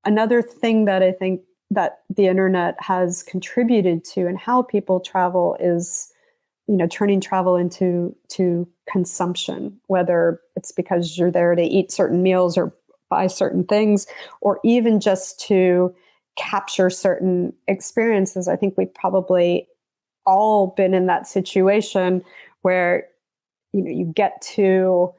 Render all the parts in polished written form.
another thing that I think that the internet has contributed to and how people travel is, turning travel into consumption, whether it's because you're there to eat certain meals or buy certain things, or even just to capture certain experiences. I think we've probably all been in that situation where, you get to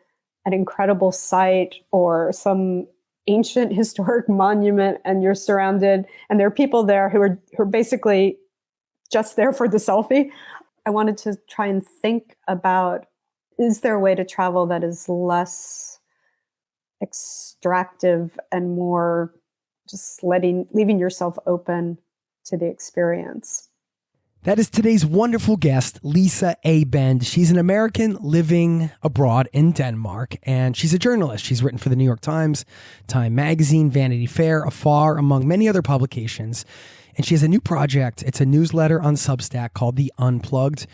an incredible site or some ancient historic monument and you're surrounded and there are people there who are basically just there for the selfie. I wanted to try and think about, is there a way to travel that is less extractive and more just leaving yourself open to the experience? That is today's wonderful guest, Lisa Abend. She's an American living abroad in Denmark, and she's a journalist. She's written for the New York Times, Time Magazine, Vanity Fair, Afar, among many other publications. And she has a new project. It's a newsletter on Substack called The Unplugged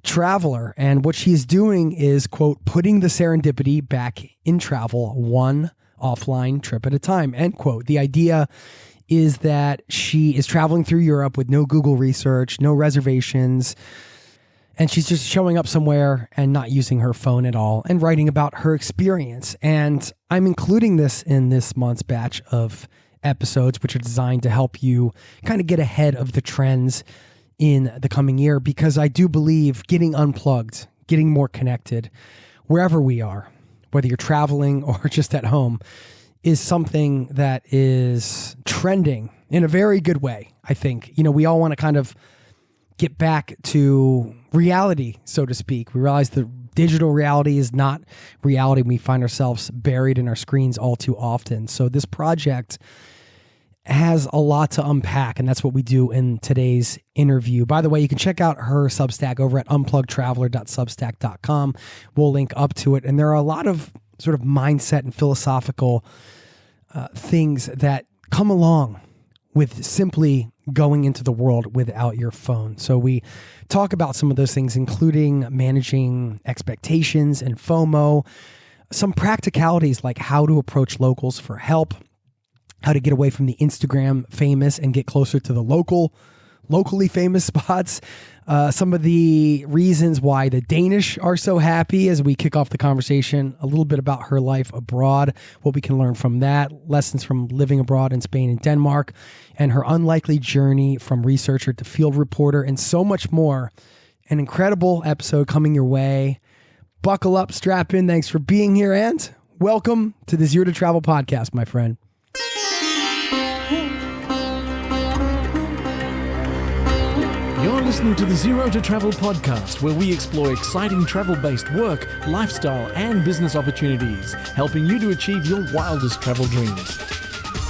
Traveler. And what she is doing is, quote, putting the serendipity back in travel, one offline trip at a time, end quote. The idea is that she is traveling through Europe with no Google research, no reservations, and she's just showing up somewhere and not using her phone at all and writing about her experience. And I'm including this in this month's batch of episodes, which are designed to help you kind of get ahead of the trends in the coming year, because I do believe getting unplugged, getting more connected wherever we are, whether you're traveling or just at home, is something that is trending in a very good way. I think, we all want to kind of get back to reality, so to speak. We realize that digital reality is not reality. We find ourselves buried in our screens all too often. So this project has a lot to unpack, and that's what we do in today's interview. By the way, you can check out her Substack over at unpluggedtraveler.substack.com. We'll link up to it. And there are a lot of sort of mindset and philosophical things that come along with simply going into the world without your phone. So we talk about some of those things, including managing expectations and FOMO, some practicalities like how to approach locals for help, how to get away from the Instagram famous and get closer to the locally famous spots, some of the reasons why the Danish are so happy as we kick off the conversation, a little bit about her life abroad, what we can learn from that, lessons from living abroad in Spain and Denmark, and her unlikely journey from researcher to field reporter, and so much more. An incredible episode coming your way. Buckle up, strap in. Thanks for being here, and welcome to the Zero to Travel podcast, my friend. You're listening to the Zero to Travel podcast, where we explore exciting travel-based work, lifestyle, and business opportunities, helping you to achieve your wildest travel dreams.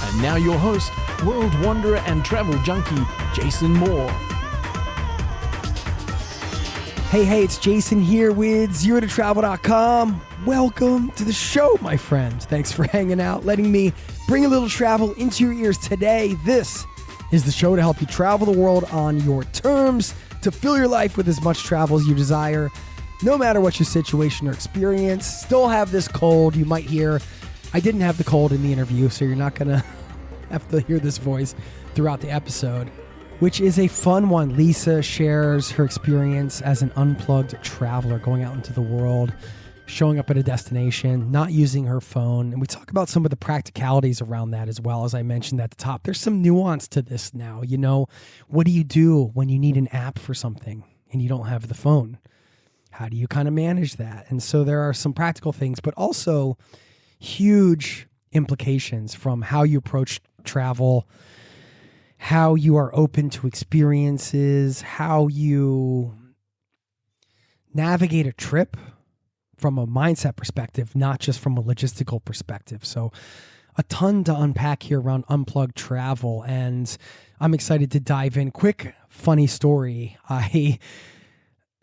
And now your host, world wanderer and travel junkie, Jason Moore. Hey, it's Jason here with ZeroToTravel.com. Welcome to the show, my friend. Thanks for hanging out, letting me bring a little travel into your ears today. This is the show to help you travel the world on your terms, to fill your life with as much travel as you desire, no matter what your situation or experience. Still have this cold. You might hear, I didn't have the cold in the interview, so you're not going to have to hear this voice throughout the episode, which is a fun one. Lisa shares her experience as an unplugged traveler, going out into the world, showing up at a destination, not using her phone. And we talk about some of the practicalities around that as well. As I mentioned at the top, there's some nuance to this now. What do you do when you need an app for something and you don't have the phone? How do you kind of manage that? And so there are some practical things, but also huge implications from how you approach travel, how you are open to experiences, how you navigate a trip from a mindset perspective, not just from a logistical perspective. So a ton to unpack here around unplugged travel, and I'm excited to dive in. Quick, funny story. I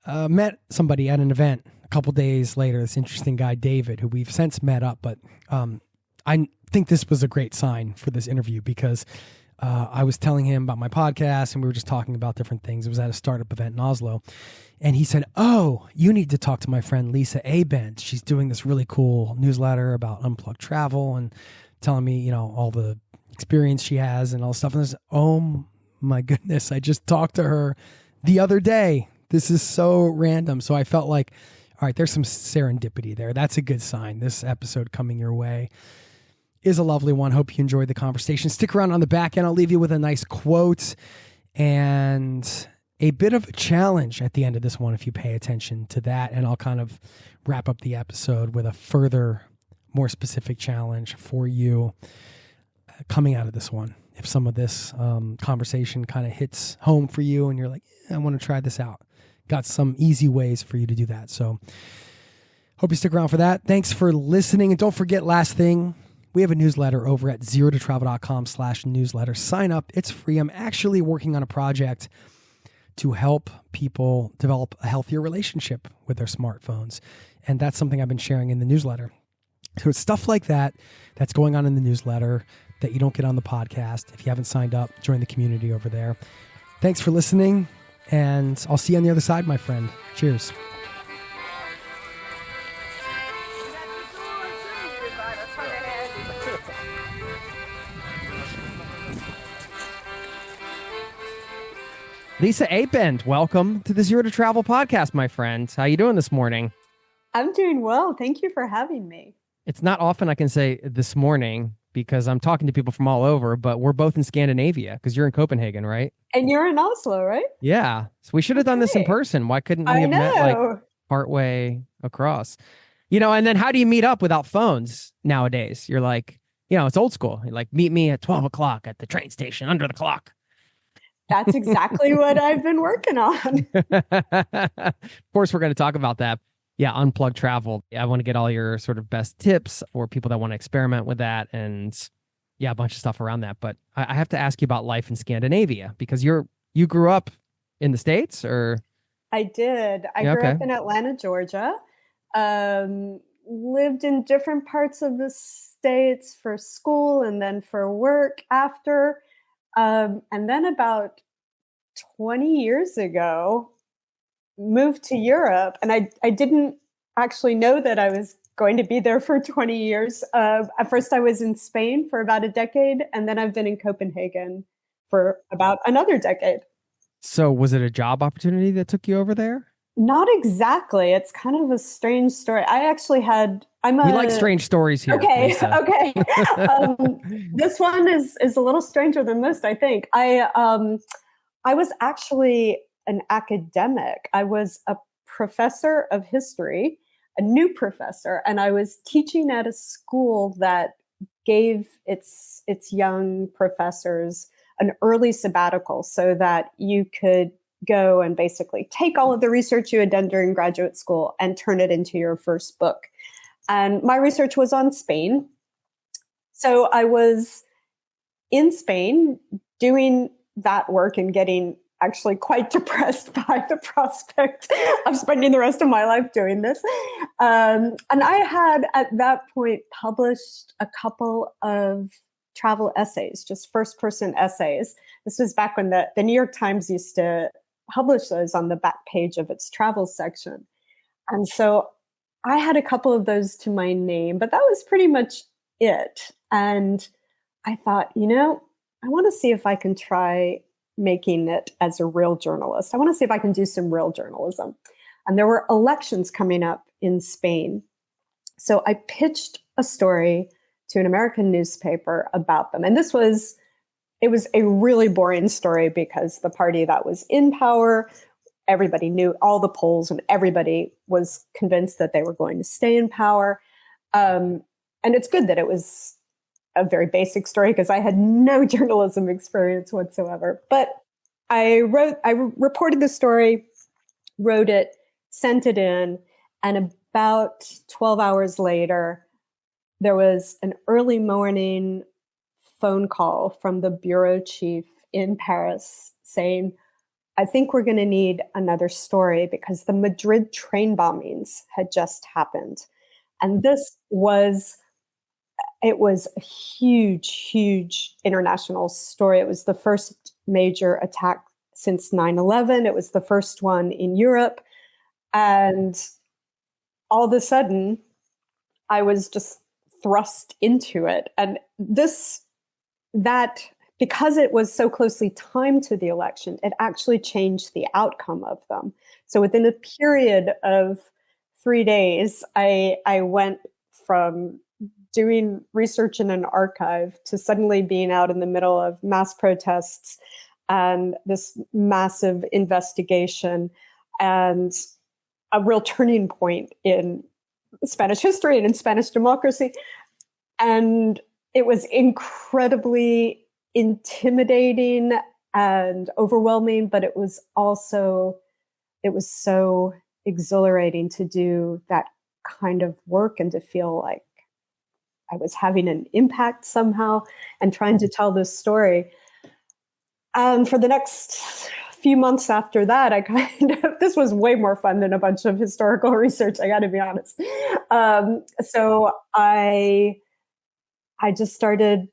met somebody at an event a couple days later, this interesting guy, David, who we've since met up, but I think this was a great sign for this interview because I was telling him about my podcast and we were just talking about different things. It was at a startup event in Oslo. And he said, "Oh, you need to talk to my friend Lisa Abend. She's doing this really cool newsletter about unplugged travel," and telling me, all the experience she has and all stuff. And oh my goodness, I just talked to her the other day. This is so random. So I felt like, all right, there's some serendipity there. That's a good sign. This episode coming your way is a lovely one. Hope you enjoyed the conversation. Stick around on the back end. I'll leave you with a nice quote and a bit of a challenge at the end of this one if you pay attention to that. And I'll kind of wrap up the episode with a further, more specific challenge for you coming out of this one. If some of this conversation kind of hits home for you and you're like, I want to try this out. Got some easy ways for you to do that. So hope you stick around for that. Thanks for listening. And don't forget, last thing, we have a newsletter over at zerototravel.com/newsletter. Sign up. It's free. I'm actually working on a project to help people develop a healthier relationship with their smartphones. And that's something I've been sharing in the newsletter. So it's stuff like that that's going on in the newsletter that you don't get on the podcast. If you haven't signed up, join the community over there. Thanks for listening, and I'll see you on the other side, my friend. Cheers. Lisa Abend, welcome to the Zero to Travel podcast, my friend. How you doing this morning? I'm doing well. Thank you for having me. It's not often I can say this morning because I'm talking to people from all over, but we're both in Scandinavia because you're in Copenhagen, right? And you're in Oslo, right? Yeah. So we should have done this in person. Why couldn't we have met like partway across? You know, and then how do you meet up without phones nowadays? You're like, you know, it's old school. You're like, meet me at 12 o'clock at the train station under the clock. That's exactly what I've been working on. Of course, we're going to talk about that. Yeah, unplugged travel. I want to get all your sort of best tips for people that want to experiment with that, and yeah, a bunch of stuff around that. But I have to ask you about life in Scandinavia because you grew up in the States, or? I did. I grew up in Atlanta, Georgia. Lived in different parts of the States for school and then for work after. And then about 20 years ago, moved to Europe. And I didn't actually know that I was going to be there for 20 years. At first, I was in Spain for about a decade, and then I've been in Copenhagen for about another decade. So was it a job opportunity that took you over there? Not exactly. It's kind of a strange story. We like strange stories here. Okay. Lisa. Okay. This one is a little stranger than most, I think. I was actually an academic. I was a professor of history, a new professor, and I was teaching at a school that gave its young professors an early sabbatical so that you could go and basically take all of the research you had done during graduate school and turn it into your first book. And my research was on Spain. So I was in Spain doing that work and getting actually quite depressed by the prospect of spending the rest of my life doing this. And I had at that point published a couple of travel essays, just first-person essays. This was back when the New York Times used to publish those on the back page of its travel section. And so I had a couple of those to my name, but that was pretty much it. And I thought, I want to see if I can try making it as a real journalist. I want to see if I can do some real journalism. And there were elections coming up in Spain. So I pitched a story to an American newspaper about them. And it was a really boring story because the party that was in power, everybody knew all the polls and everybody was convinced that they were going to stay in power. And it's good that it was a very basic story because I had no journalism experience whatsoever. But I reported the story, wrote it, sent it in, and about 12 hours later, there was an early morning phone call from the bureau chief in Paris saying, I think we're going to need another story because the Madrid train bombings had just happened. And it was a huge, huge international story. It was the first major attack since 9/11. It was the first one in Europe. And all of a sudden, I was just thrust into it. And this that because it was so closely timed to the election, it actually changed the outcome of them. So within a period of 3 days, I went from doing research in an archive to suddenly being out in the middle of mass protests and this massive investigation and a real turning point in Spanish history and in Spanish democracy. And it was incredibly intimidating and overwhelming, but it was so exhilarating to do that kind of work and to feel like I was having an impact somehow and trying to tell this story. And for the next few months after that, this was way more fun than a bunch of historical research, I got to be honest. So I just started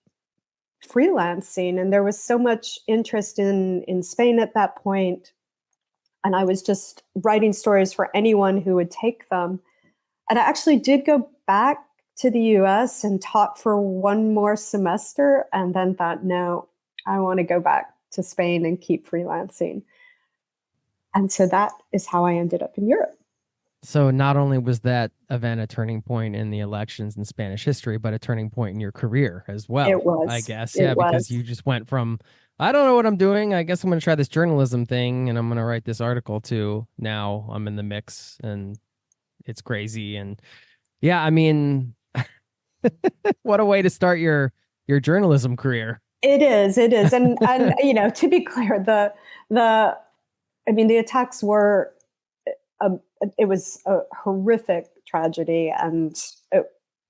freelancing, and there was so much interest in Spain at that point. And I was just writing stories for anyone who would take them. And I actually did go back to the US and taught for one more semester, and then thought, no, I want to go back to Spain and keep freelancing. And so that is how I ended up in Europe. So not only was that event a turning point in the elections in Spanish history, but a turning point in your career as well. It was. I guess. Yeah, because you just went from, I don't know what I'm doing, I guess I'm going to try this journalism thing and I'm going to write this article, to now I'm in the mix and it's crazy. And yeah, I mean, what a way to start your journalism career. It is. And to be clear, the attacks were, it was a horrific tragedy, and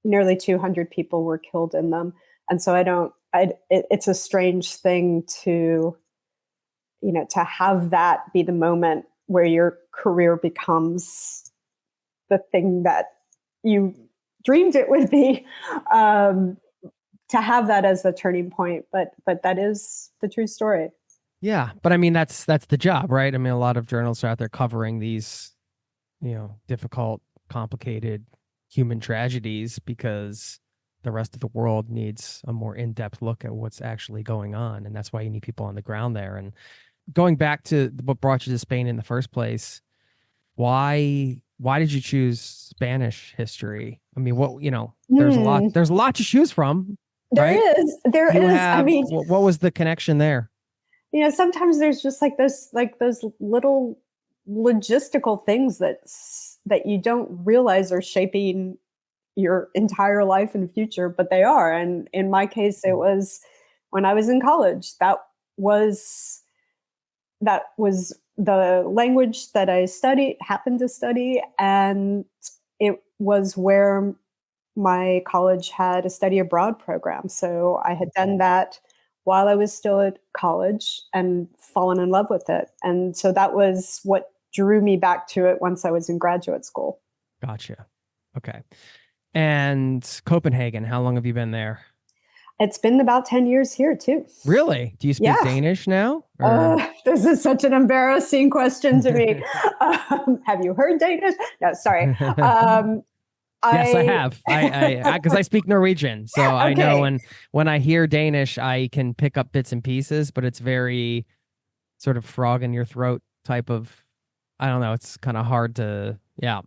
nearly 200 people were killed in them. And so it's a strange thing to have that be the moment where your career becomes the thing that you dreamed it would be, to have that as the turning point. But that is the true story. Yeah. But I mean, that's the job, right? I mean, a lot of journalists are out there covering these, difficult, complicated human tragedies because the rest of the world needs a more in-depth look at what's actually going on. And that's why you need people on the ground there. And going back to what brought you to Spain in the first place, why did you choose Spanish history? I mean, there's a lot to choose from. Right? There is. I mean, what was the connection there? Sometimes there's just those little logistical things that you don't realize are shaping your entire life and future, but they are. And in my case, it was when I was in college. That was the language that I happened to study, and it was where my college had a study abroad program. So I had done that while I was still at college and fallen in love with it. And so that was what drew me back to it once I was in graduate school. Gotcha. Okay. And Copenhagen, how long have you been there? It's been about 10 years here too. Really? Do you speak Danish now? This is such an embarrassing question to me. Have you heard Danish? No, sorry. Yes, I have. Because I speak Norwegian, so okay. I know when I hear Danish, I can pick up bits and pieces, but it's very sort of frog in your throat type of. I don't know. It's kind of hard to. Yeah.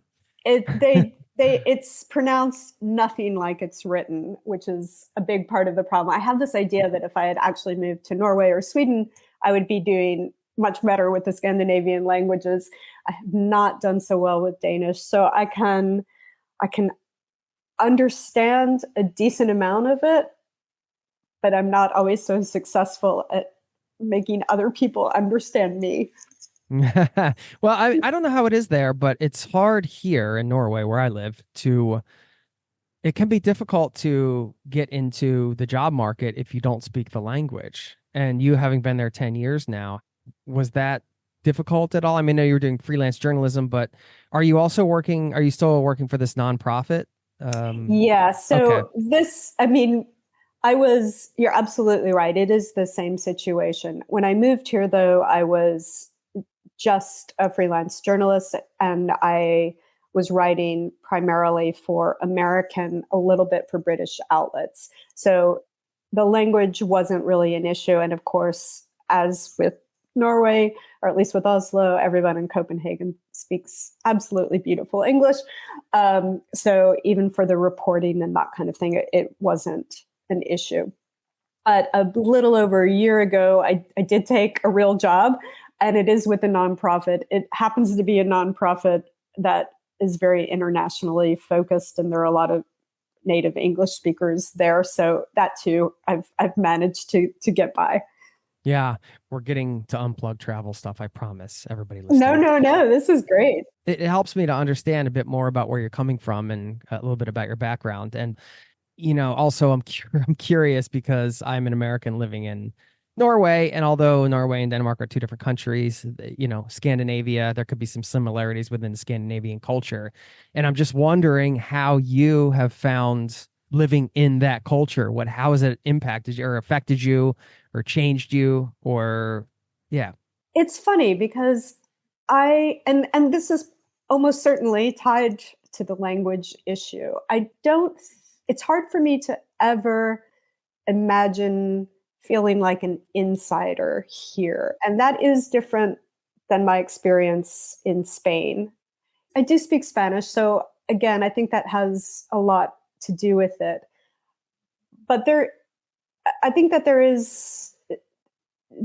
It's pronounced nothing like it's written, which is a big part of the problem. I have this idea that if I had actually moved to Norway or Sweden, I would be doing much better with the Scandinavian languages. I have not done so well with Danish, so I can understand a decent amount of it, but I'm not always so successful at making other people understand me. Well, I don't know how it is there, but it's hard here in Norway where I live it can be difficult to get into the job market if you don't speak the language. And you having been there 10 years now, was that difficult at all? I mean, I know you were doing freelance journalism, but are you still working for this nonprofit? Yeah. So okay. You're absolutely right. It is the same situation. When I moved here, though, I was just a freelance journalist, and I was writing primarily for American, a little bit for British outlets. So the language wasn't really an issue. And of course, as with Norway, or at least with Oslo, everyone in Copenhagen speaks absolutely beautiful English. So even for the reporting and that kind of thing, it wasn't an issue. But a little over a year ago, I did take a real job, and it is with a nonprofit. It happens to be a nonprofit that is very internationally focused, and there are a lot of native English speakers there. So that too, I've managed to get by. Yeah, we're getting to unplug travel stuff. I promise everybody listening. No. This is great. It helps me to understand a bit more about where you're coming from and a little bit about your background. And, also I'm curious because I'm an American living in Norway. And although Norway and Denmark are two different countries, Scandinavia, there could be some similarities within the Scandinavian culture. And I'm just wondering how you have found living in that culture. How has it impacted you or affected you or changed you or, yeah. It's funny because and this is almost certainly tied to the language issue. It's hard for me to ever imagine feeling like an insider here. And that is different than my experience in Spain. I do speak Spanish. So again, I think that has a lot to do with it. But I think that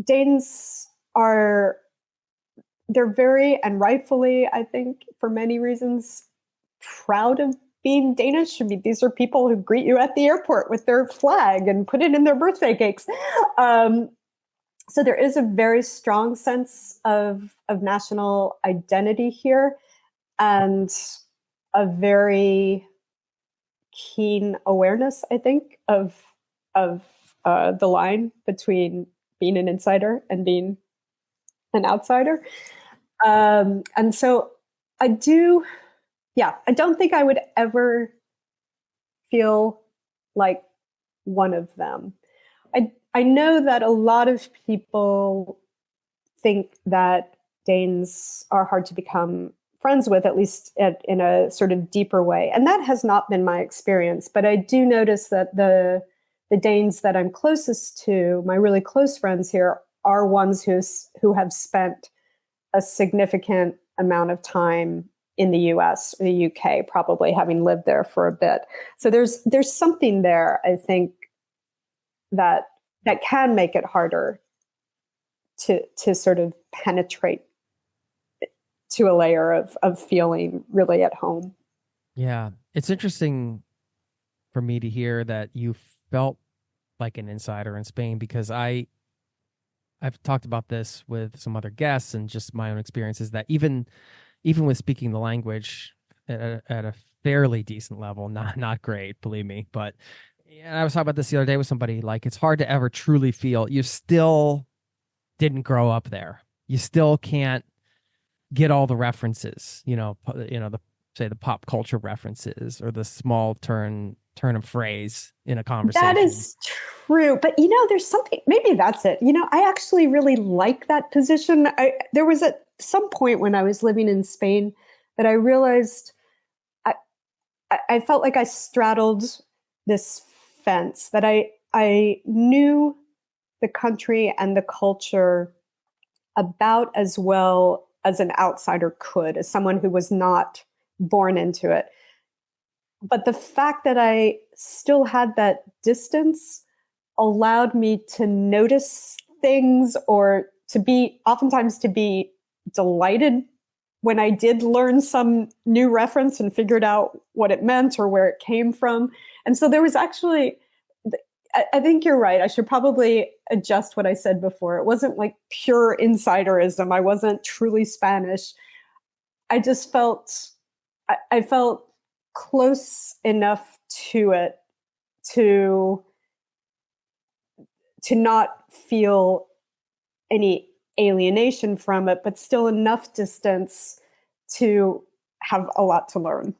Danes they're very, and rightfully, I think, for many reasons, proud of being Danish. I mean, these are people who greet you at the airport with their flag and put it in their birthday cakes. So there is a very strong sense of national identity here, and a very keen awareness, I think, of the line between being an insider and being an outsider. And so I don't think I would ever feel like one of them. I know that a lot of people think that Danes are hard to become friends with, at least in a sort of deeper way. And that has not been my experience. But I do notice that the Danes that I'm closest to, my really close friends here, are ones who have spent a significant amount of time in the US or the UK, probably having lived there for a bit. So there's something there, I think, that can make it harder to sort of penetrate to a layer of feeling really at home. Yeah. It's interesting for me to hear that you felt like an insider in Spain, because I've talked about this with some other guests and just my own experiences that even with speaking the language at a fairly decent level, not great, believe me, but and I was talking about this the other day with somebody, like it's hard to ever truly feel you still didn't grow up there. You still can't get all the references, the pop culture references or the small turn of phrase in a conversation. That is true. But, there's something, maybe that's it. I actually really like that position. There was at some point when I was living in Spain that I realized I felt like I straddled this fence, that I knew the country and the culture about as well as an outsider could, as someone who was not born into it. But the fact that I still had that distance allowed me to notice things, or oftentimes to be delighted when I did learn some new reference and figured out what it meant or where it came from. And so there was actually, I think you're right. I should probably adjust what I said before. It wasn't like pure insiderism. I wasn't truly Spanish. I just I felt close enough to it to not feel any alienation from it, but still enough distance to have a lot to learn,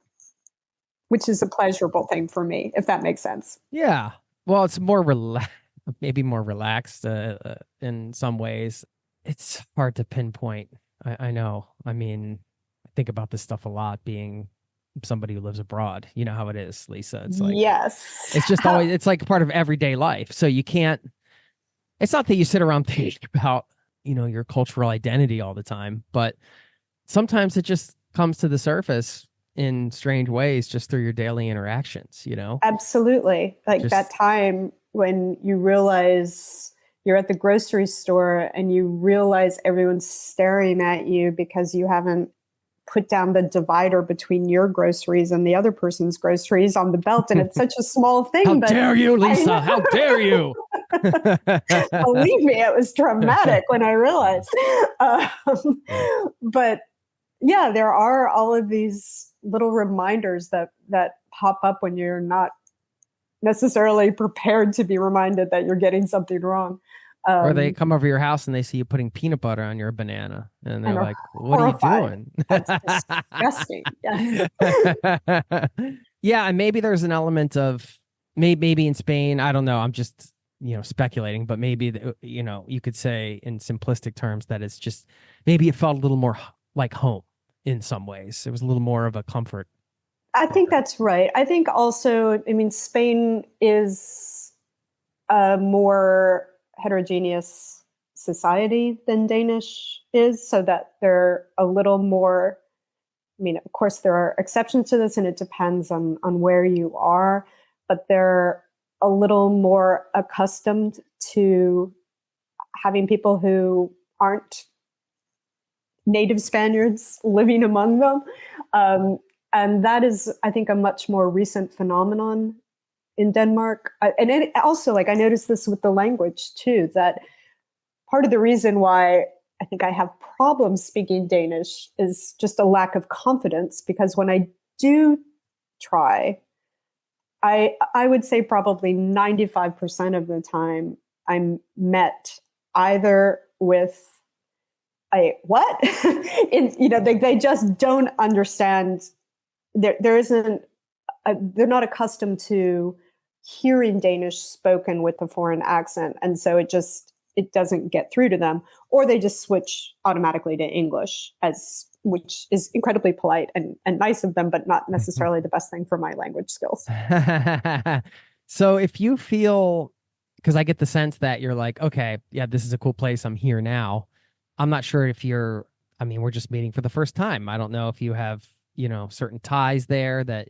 which is a pleasurable thing for me, if that makes sense. Yeah. Well, it's more maybe more relaxed in some ways. It's hard to pinpoint. I know. I mean, I think about this stuff a lot, being somebody who lives abroad. You know how it is, Lisa. It's like, Yes. it's just always, it's like part of everyday life. So you can't, it's not that you sit around thinking about, your cultural identity all the time, but sometimes it just comes to the surface in strange ways just through your daily interactions, Absolutely. Like Just, that time when you realize you're at the grocery store and you realize everyone's staring at you because you haven't put down the divider between your groceries and the other person's groceries on the belt. And it's such a small thing. how but dare you, Lisa? How dare you? Believe me, it was traumatic when I realized. But yeah, there are all of these little reminders that pop up when you're not necessarily prepared to be reminded that you're getting something wrong. Or they come over your house and they see you putting peanut butter on your banana, and they're like, "What horrified. are you doing?" That's disgusting. Yes. Yeah, and maybe there's an element of maybe in Spain. I don't know. I'm just speculating, but maybe you could say in simplistic terms that it's just maybe it felt a little more like home in some ways. It was a little more of a comfort. I think that's right. I think also, Spain is a more heterogeneous society than Danish is, so that they're a little more, of course there are exceptions to this and it depends on where you are, but they're a little more accustomed to having people who aren't native Spaniards living among them. And that is, I think, a much more recent phenomenon in Denmark. And it also, I noticed this with the language too, that part of the reason why I think I have problems speaking Danish is just a lack of confidence, because when I do try, I would say probably 95% of the time I'm met either with a what? They just don't understand. There isn't, they're not accustomed to hearing Danish spoken with a foreign accent. And so it doesn't get through to them, or they just switch automatically to English, which is incredibly polite and nice of them, but not necessarily the best thing for my language skills. So if you feel, because I get the sense that you're like, okay, yeah, this is a cool place. I'm here now. I'm not sure if we're just meeting for the first time. I don't know if you have, certain ties there that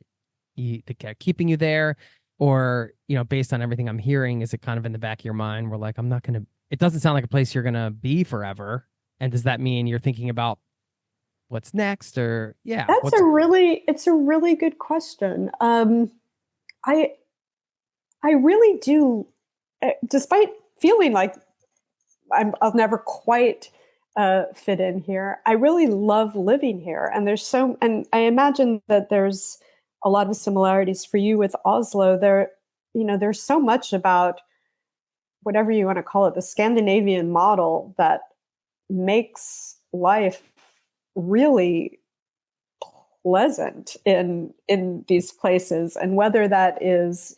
are keeping you there, or, based on everything I'm hearing, is it kind of in the back of your mind where like, it doesn't sound like a place you're going to be forever. And does that mean you're thinking about what's next, or it's a really good question. I really do, despite feeling like I'll never quite fit in here, I really love living here. And and I imagine that there's a lot of similarities for you with Oslo. There's so much about whatever you want to call it, the Scandinavian model that makes life really pleasant in these places. And whether that is,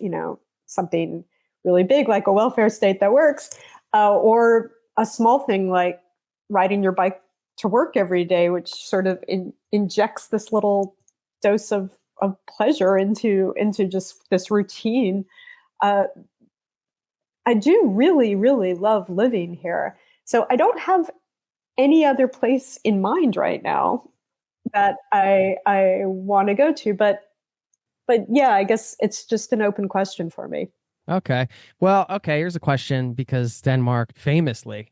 something really big like a welfare state that works, or a small thing like riding your bike to work every day, which sort of injects this little dose of pleasure into just this routine. I do really, really love living here. So I don't have any other place in mind right now that I want to go to, but yeah, I guess it's just an open question for me. Okay. Well, okay, here's a question, because Denmark famously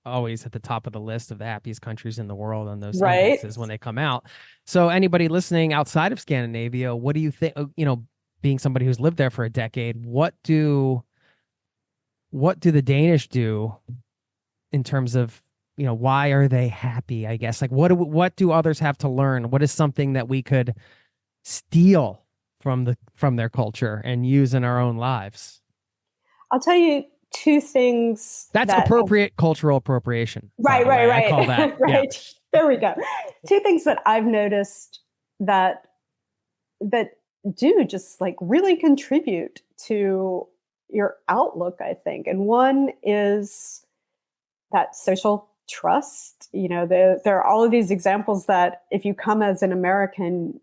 always at the top of the list of the happiest countries in the world on those indexes when they come out. So anybody listening outside of Scandinavia, what do you think, being somebody who's lived there for a decade, what do the Danish do in terms of, why are they happy, I guess? Like, what do others have to learn? What is something that we could steal from their culture and use in our own lives? I'll tell you two things. That's appropriate cultural appropriation. Right. I call that. Right. Yeah. There we go. Two things that I've noticed that do just like really contribute to your outlook, I think. And one is that social trust. There are all of these examples that if you come as an American,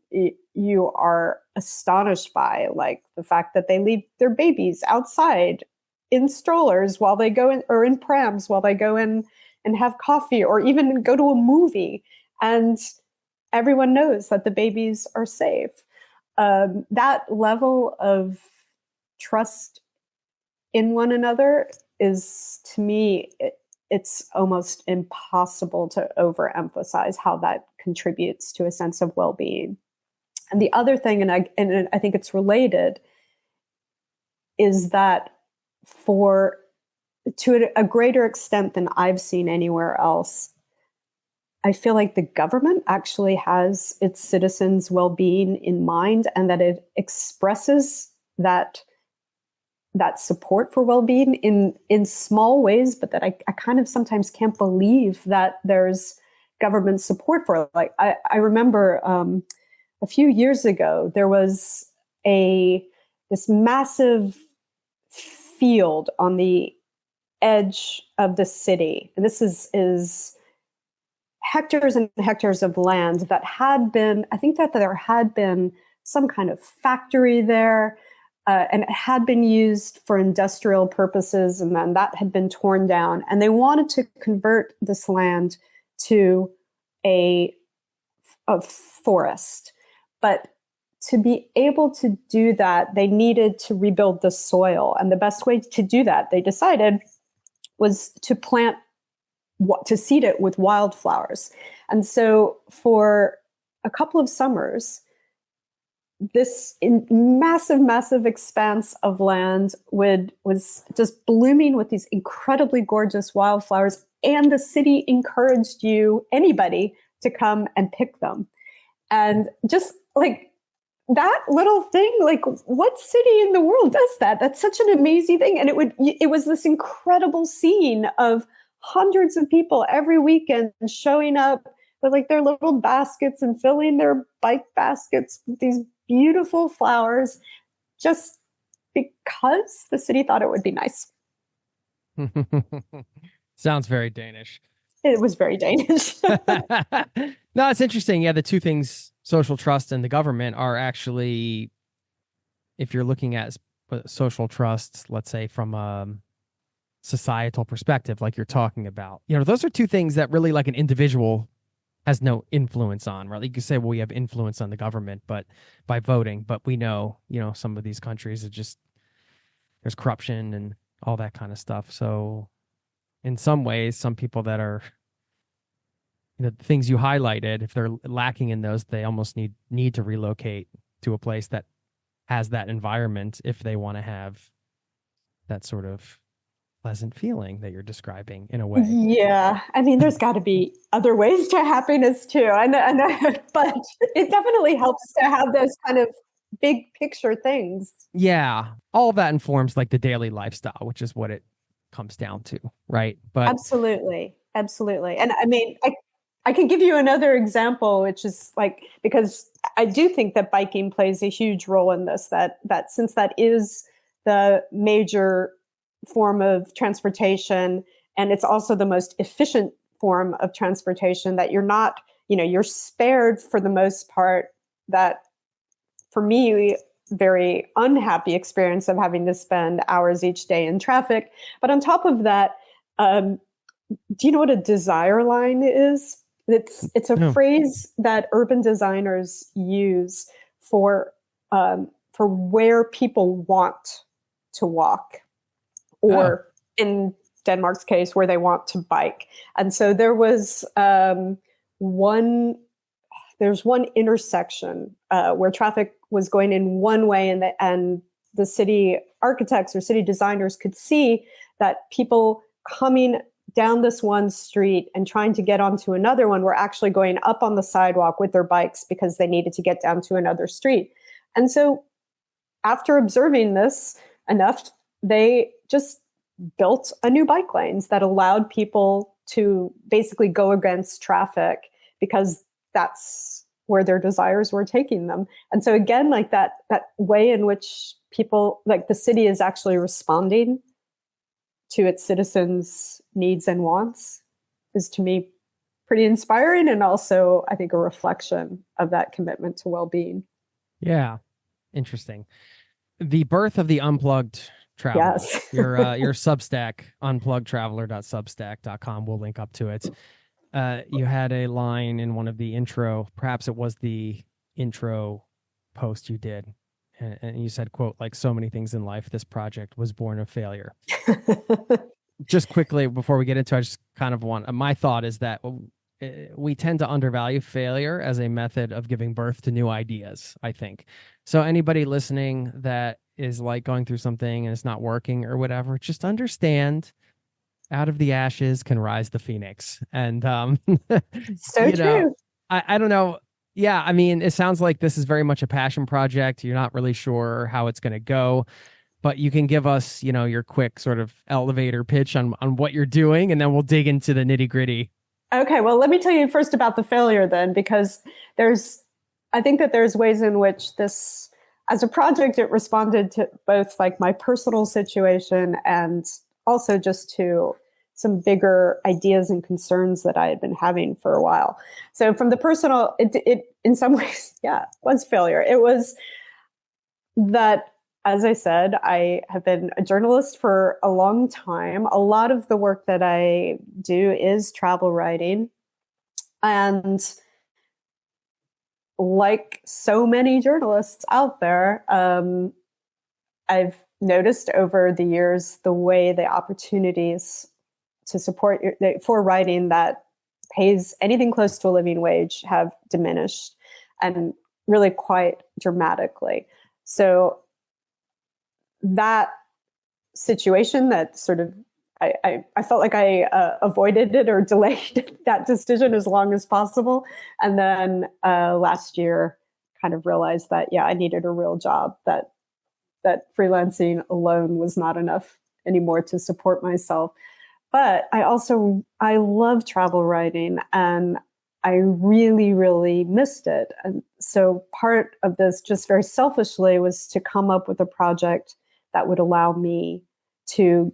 you are astonished by, like the fact that they leave their babies outside in strollers while they go in, or in prams while they go in and have coffee, or even go to a movie, and everyone knows that the babies are safe. That level of trust in one another is, to me, it's almost impossible to overemphasize how that contributes to a sense of well-being. And the other thing, and I think it's related, is that to a greater extent than I've seen anywhere else, I feel like the government actually has its citizens' well-being in mind, and that it expresses that support for well-being in small ways, but that I kind of sometimes can't believe that there's government support for it. Like I remember a few years ago, there was this massive field on the edge of the city, and this is hectares and hectares of land that had been, I think that there had been some kind of factory there, and it had been used for industrial purposes, and then that had been torn down. And they wanted to convert this land to a forest. But to be able to do that, they needed to rebuild the soil. And the best way to do that, they decided, was to seed it with wildflowers. And so for a couple of summers, this massive expanse of land was just blooming with these incredibly gorgeous wildflowers, and the city encouraged anybody to come and pick them. And just like that little thing, like what city in the world does that? That's such an amazing thing. And it was this incredible scene of hundreds of people every weekend showing up with like their little baskets and filling their bike baskets with these beautiful flowers, just because the city thought it would be nice. Sounds very Danish. It was very Danish. No, it's interesting. Yeah, the two things, social trust and the government, are actually, if you're looking at social trust, let's say from a societal perspective, like you're talking about, those are two things that really, like, an individual has no influence on, right? You could say, well, we have influence on the government, but by voting, but we know, some of these countries, there's corruption and all that kind of stuff. So in some ways, some people that are, the things you highlighted, if they're lacking in those, they almost need to relocate to a place that has that environment if they want to have that sort of pleasant feeling that you're describing in a way. Yeah. I mean, there's got to be other ways to happiness too. I know, but it definitely helps to have those kind of big picture things. Yeah. All of that informs like the daily lifestyle, which is what it comes down to, right? But Absolutely. And I mean, I can give you another example, which is like, because I do think that biking plays a huge role in this, that since that is the major form of transportation, and it's also the most efficient form of transportation, that you're not, you're spared for the most part that, for me, very unhappy experience of having to spend hours each day in traffic. But on top of that, do you know what a desire line is? It's a phrase that urban designers use for where people want to walk, or in Denmark's case, where they want to bike. And so there's one intersection where traffic was going in one way, and the city architects or city designers could see that people coming down this one street and trying to get onto another one were actually going up on the sidewalk with their bikes because they needed to get down to another street. And so after observing this enough, they just built a new bike lanes that allowed people to basically go against traffic, because that's where their desires were taking them. And so again, like that way in which people, like the city, is actually responding to its citizens' needs and wants is to me pretty inspiring, and also I think a reflection of that commitment to well-being. Yeah. Interesting. The birth of the Unplugged Traveler. Yes. your Substack, unpluggedtraveler.substack.com. We'll link up to it. You had a line in one of the intro, perhaps it was the intro post you did, and you said, quote, like so many things in life, this project was born of failure. Just quickly before we get into it, I just kind of want, my thought is that we tend to undervalue failure as a method of giving birth to new ideas, I think. So anybody listening that is like going through something and it's not working or whatever, just understand, out of the ashes can rise the phoenix. And So true. I don't know. Yeah, I mean, it sounds like this is very much a passion project. You're not really sure how it's going to go, but you can give us, your quick sort of elevator pitch on what you're doing, and then we'll dig into the nitty gritty. Okay, well, let me tell you first about the failure then, because I think that there's ways in which this, as a project, it responded to both like my personal situation and also just to some bigger ideas and concerns that I had been having for a while. So from the personal, it in some ways, yeah, was failure. It was that, as I said, I have been a journalist for a long time. A lot of the work that I do is travel writing. And like so many journalists out there, I've noticed over the years the way the opportunities to support for writing that pays anything close to a living wage have diminished, and really quite dramatically. So that situation, that sort of, I felt like I avoided it or delayed that decision as long as possible. And then last year kind of realized that, yeah, I needed a real job, that freelancing alone was not enough anymore to support myself. But I love travel writing, and I really, really missed it. And so part of this, just very selfishly, was to come up with a project that would allow me to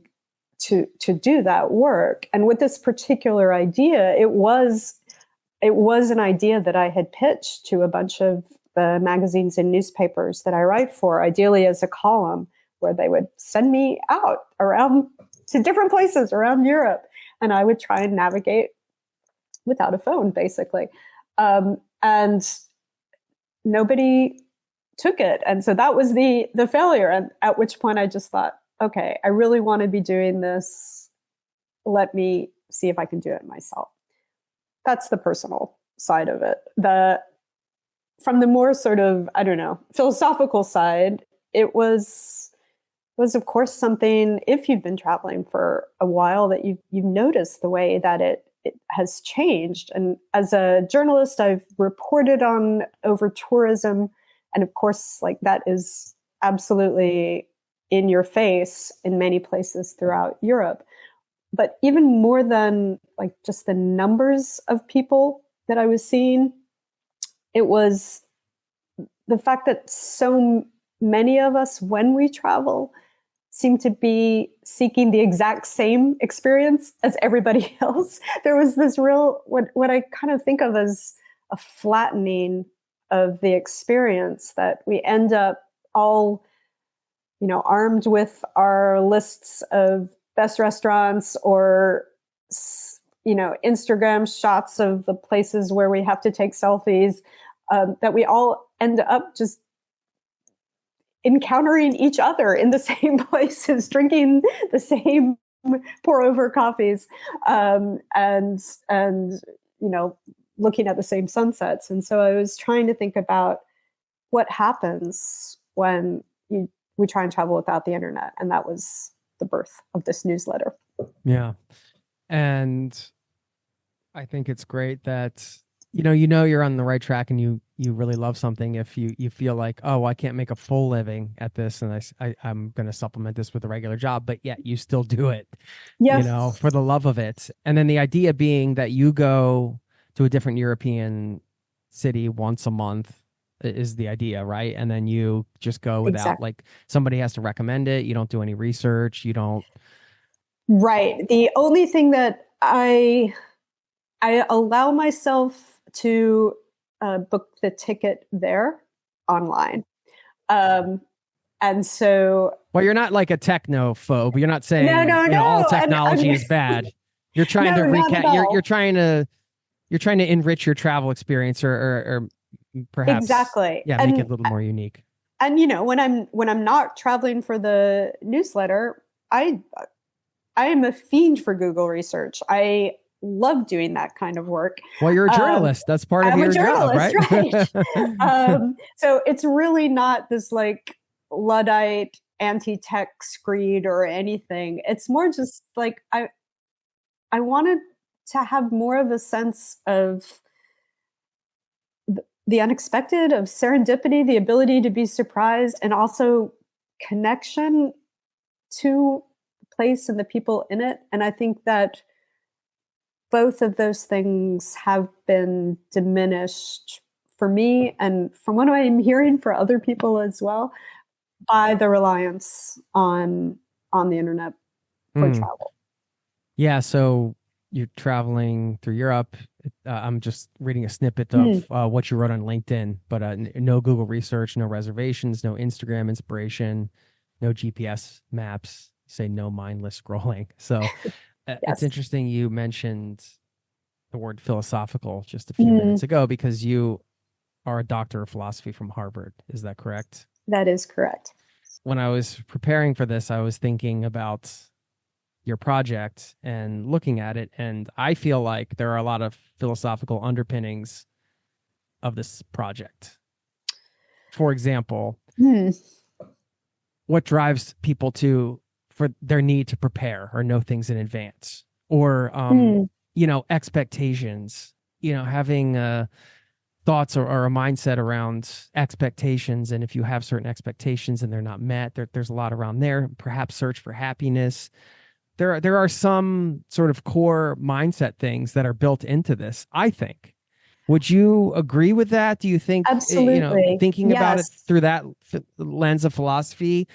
do that work. And with this particular idea, it was an idea that I had pitched to a bunch of the magazines and newspapers that I write for, ideally as a column, where they would send me out around to different places around Europe, and I would try and navigate without a phone, basically. And nobody took it. And so that was the failure. And at which point I just thought, okay, I really want to be doing this. Let me see if I can do it myself. That's the personal side of it. From the more sort of, I don't know, philosophical side, it was of course something, if you've been traveling for a while, that you've noticed the way that it has changed. And as a journalist, I've reported on over tourism. And of course, like, that is absolutely in your face in many places throughout Europe. But even more than like just the numbers of people that I was seeing, it was the fact that so many of us, when we travel, seem to be seeking the exact same experience as everybody else. There was this real, what I kind of think of as a flattening of the experience, that we end up all, armed with our lists of best restaurants or, Instagram shots of the places where we have to take selfies, that we all end up just encountering each other in the same places, drinking the same pour over coffees, and looking at the same sunsets. And so I was trying to think about what happens when we try and travel without the internet. And that was the birth of this newsletter. Yeah. And I think it's great that, you're on the right track, and you really love something if you feel like, oh, I can't make a full living at this, and I'm going to supplement this with a regular job, but yet you still do it, Yes. for the love of it. And then the idea being that you go to a different European city once a month is the idea, right? And then you just go without, Exactly. like, somebody has to recommend it. You don't do any research. You don't. Right. The only thing that I I allow myself to book the ticket there online. Um, and so, Well, you're not like a technophobe. You're not no, saying, no, all no. technology is bad. You're trying to No, not at you're all. trying to enrich your travel experience or perhaps, Exactly. yeah, make it a little more unique. And when I'm not traveling for the newsletter, I am a fiend for Google research. I love doing that kind of work. Well, you're a journalist. That's part of your job, right? Right? So it's really not this like Luddite anti-tech screed or anything. It's more just like I wanted to have more of a sense of the unexpected, of serendipity, the ability to be surprised, and also connection to the place and the people in it. And I think that both of those things have been diminished for me, and from what I'm hearing for other people as well, by the reliance on the internet for travel. Yeah, so you're traveling through Europe. I'm just reading a snippet of what you wrote on LinkedIn, but no Google research, no reservations, no Instagram inspiration, no GPS maps. You say no mindless scrolling. So Yes. It's interesting you mentioned the word philosophical just a few minutes ago, because you are a doctor of philosophy from Harvard. Is that correct? That is correct. When I was preparing for this, I was thinking about your project and looking at it, and I feel like there are a lot of philosophical underpinnings of this project. For example, what drives people for their need to prepare or know things in advance, or expectations, having thoughts or a mindset around expectations. And if you have certain expectations and they're not met, there's a lot around there. Perhaps search for happiness. There are some sort of core mindset things that are built into this, I think. Would you agree with that? Do you think, absolutely, thinking about it through that lens of philosophy?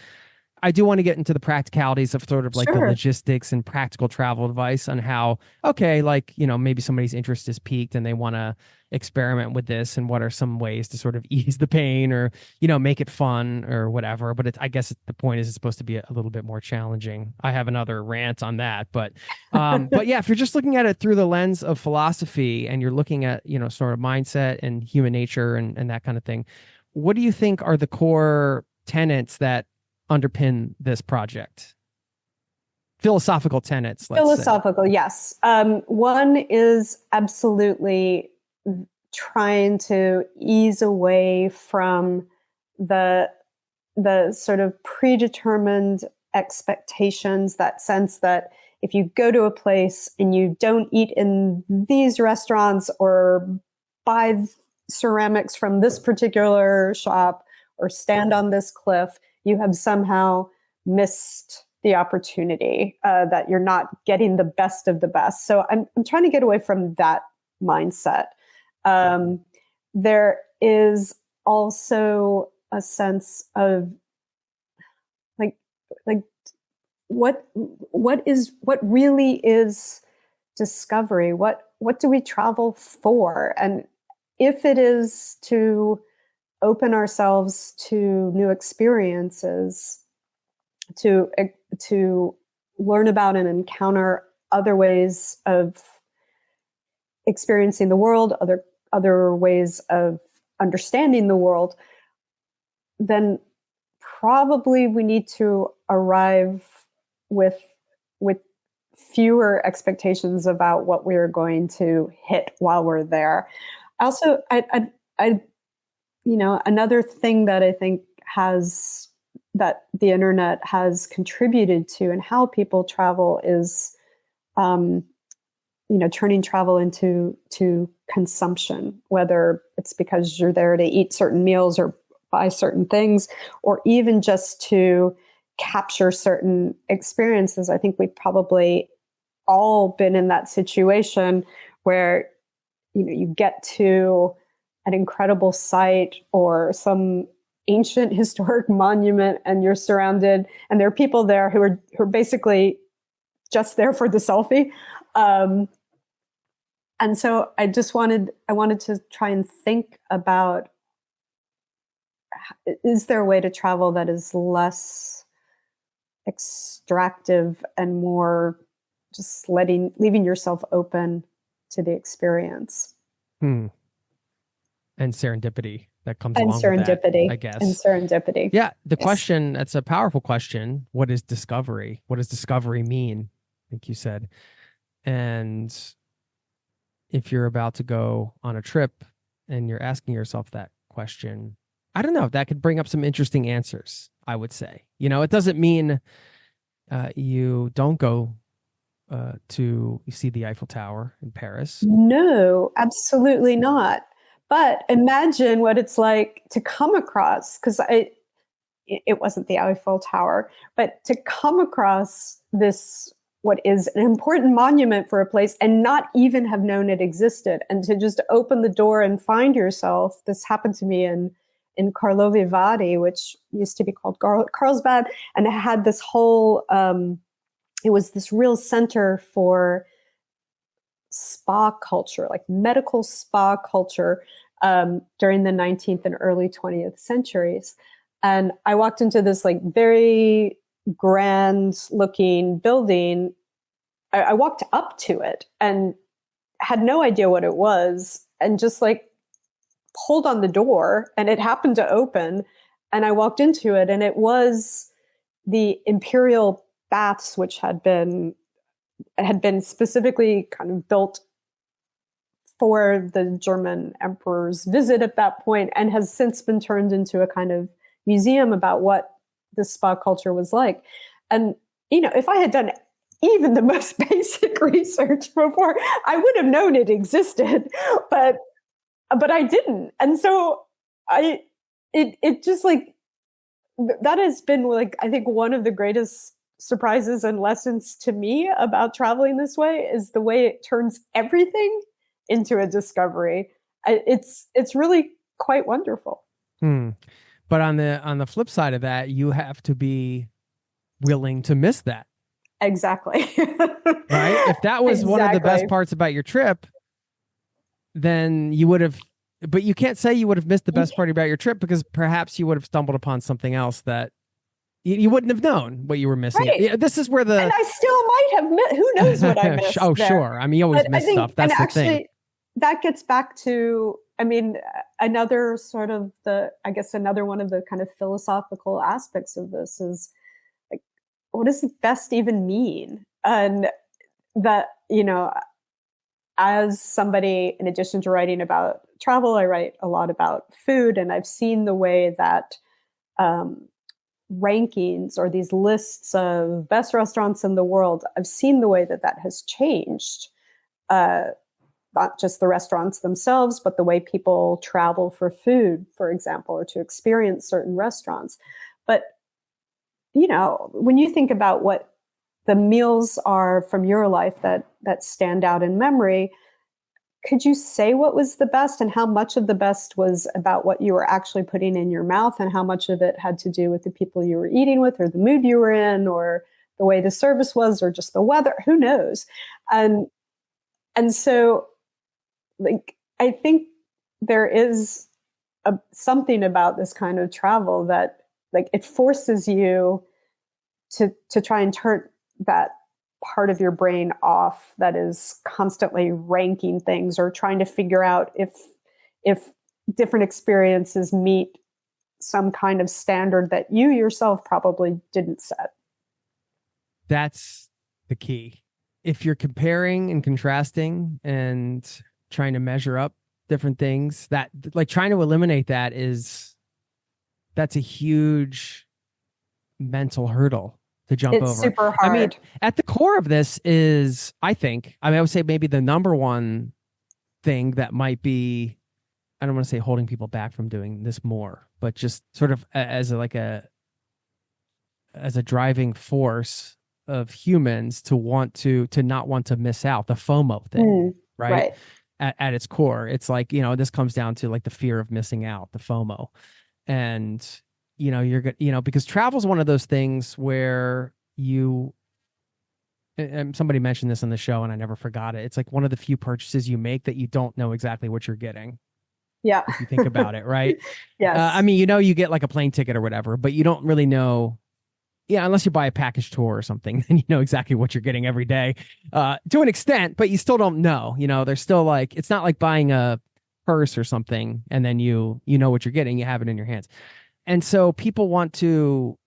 I do want to get into the practicalities of sort of like the logistics and practical travel advice on how, okay, like, maybe somebody's interest is piqued and they want to experiment with this, and what are some ways to sort of ease the pain or, make it fun or whatever. But I guess the point is it's supposed to be a little bit more challenging. I have another rant on that, but yeah, if you're just looking at it through the lens of philosophy and you're looking at, sort of mindset and human nature and that kind of thing, what do you think are the core tenets that underpin this project? Philosophical tenets, let's say. Yes. One is absolutely trying to ease away from the sort of predetermined expectations, that sense that if you go to a place and you don't eat in these restaurants or buy ceramics from this particular shop or stand on this cliff, you have somehow missed the opportunity, that you're not getting the best of the best. So I'm trying to get away from that mindset. There is also a sense of like what really is discovery? What do we travel for? And if it is to open ourselves to new experiences, to learn about and encounter other ways of experiencing the world, other ways of understanding the world, then probably we need to arrive with fewer expectations about what we're going to hit while we're there. Also, another thing that I think that the internet has contributed to and how people travel is, turning travel into consumption, whether it's because you're there to eat certain meals or buy certain things, or even just to capture certain experiences. I think we've probably all been in that situation where, you get to an incredible site or some ancient historic monument and you're surrounded, and there are people there who are basically just there for the selfie. And so I wanted to try and think about, is there a way to travel that is less extractive and more just leaving yourself open to the experience? And serendipity that comes And along with that, serendipity. I guess. And serendipity. Yeah. The Yes. question, that's a powerful question. What is discovery? What does discovery mean? I think you said. And if you're about to go on a trip and you're asking yourself that question, I don't know, that could bring up some interesting answers, I would say. You know, it doesn't mean you don't go to see the Eiffel Tower in Paris. No, absolutely not. But imagine what it's like to come across, because it wasn't the Eiffel Tower, but to come across this, what is an important monument for a place, and not even have known it existed, and to just open the door and find yourself. This happened to me in Karlovy Vary, which used to be called Carlsbad, and it had this whole, it was this real center for spa culture, like medical spa culture, during the 19th and early 20th centuries. And I walked into this like very grand looking building. I walked up to it and had no idea what it was, and just like pulled on the door, and it happened to open, and I walked into it, and it was the imperial baths, which had been specifically kind of built for the German emperor's visit at that point, and has since been turned into a kind of museum about what the spa culture was like. And, you know, if I had done even the most basic research before, I would have known it existed, but I didn't. And so it just like, that has been like, I think one of the greatest surprises and lessons to me about traveling this way, is the way it turns everything into a discovery. It's really quite wonderful. But on the flip side of that, you have to be willing to miss that. Exactly. Right? If that was one of the best parts about your trip, then you would have, but you can't say you would have missed the best part about your trip, because perhaps you would have stumbled upon something else that you wouldn't have known what you were missing. Right. Yeah, this is where and I still might have missed, who knows what I missed. Oh, there. Sure. I mean, you always miss stuff. That's the thing. That gets back to, I mean, another sort of another one of the kind of philosophical aspects of this is like, what does best even mean? And that, you know, as somebody, in addition to writing about travel, I write a lot about food, and I've seen the way that rankings, or these lists of best restaurants in the world, I've seen the way that has changed, not just the restaurants themselves, but the way people travel for food, for example, or to experience certain restaurants. But, you know, when you think about what the meals are from your life that stand out in memory, could you say what was the best, and how much of the best was about what you were actually putting in your mouth, and how much of it had to do with the people you were eating with, or the mood you were in, or the way the service was, or just the weather? Who knows? And so, like, I think there is something about this kind of travel that, like, it forces you to try and turn that part of your brain off that is constantly ranking things, or trying to figure out if different experiences meet some kind of standard that you yourself probably didn't set. That's the key. If you're comparing and contrasting and trying to measure up different things, that, like, trying to eliminate that's a huge mental hurdle to jump over. It's super hard. I mean, at the core of this is, I would say maybe the number one thing that might be, I don't want to say holding people back from doing this more, but just sort of as a driving force of humans to not want to miss out, the FOMO thing, right? At its core, it's like, you know, this comes down to like the fear of missing out, the FOMO. And, you know, because travel is one of those things where you and somebody mentioned this on the show and I never forgot it. It's like one of the few purchases you make that you don't know exactly what you're getting. Yeah. If you think about it, right? Yes. I mean, you get like a plane ticket or whatever, but you don't really know. Yeah, unless you buy a package tour or something, then you know exactly what you're getting every day, to an extent, but you still don't know. There's still like, it's not like buying a purse or something and then you know what you're getting, you have it in your hands. And so people want to,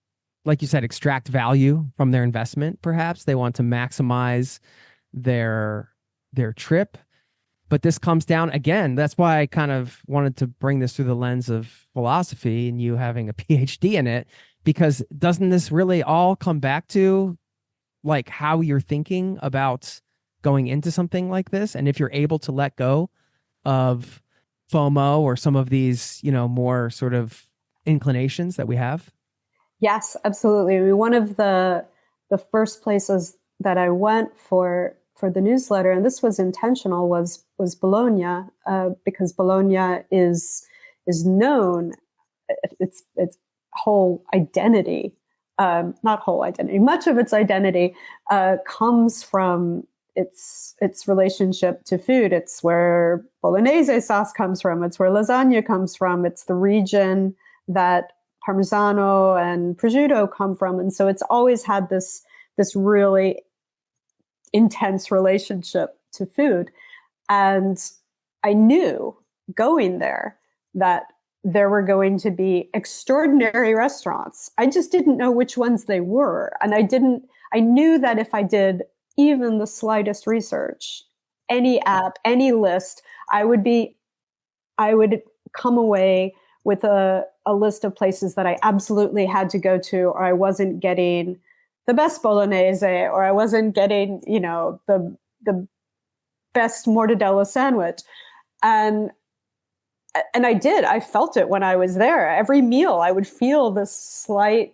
like you said, extract value from their investment. Perhaps they want to maximize their trip. But this comes down again. That's why I kind of wanted to bring this through the lens of philosophy and you having a PhD in it, because doesn't this really all come back to like how you're thinking about going into something like this? And if you're able to let go of FOMO or some of these, more sort of inclinations that we have? Yes, absolutely. I mean, one of the first places that I went for the newsletter, and this was intentional, was Bologna, because Bologna is known, its whole identity, not whole identity, much of its identity comes from its relationship to food. It's where bolognese sauce comes from. It's where lasagna comes from. It's the region that Parmigiano and prosciutto come from. And so it's always had this really intense relationship to food. And I knew going there that there were going to be extraordinary restaurants. I just didn't know which ones they were. And I knew that if I did even the slightest research, any app, any list, I would come away with a list of places that I absolutely had to go to, or I wasn't getting the best bolognese, or I wasn't getting, the best mortadella sandwich. And I felt it when I was there. Every meal I would feel this slight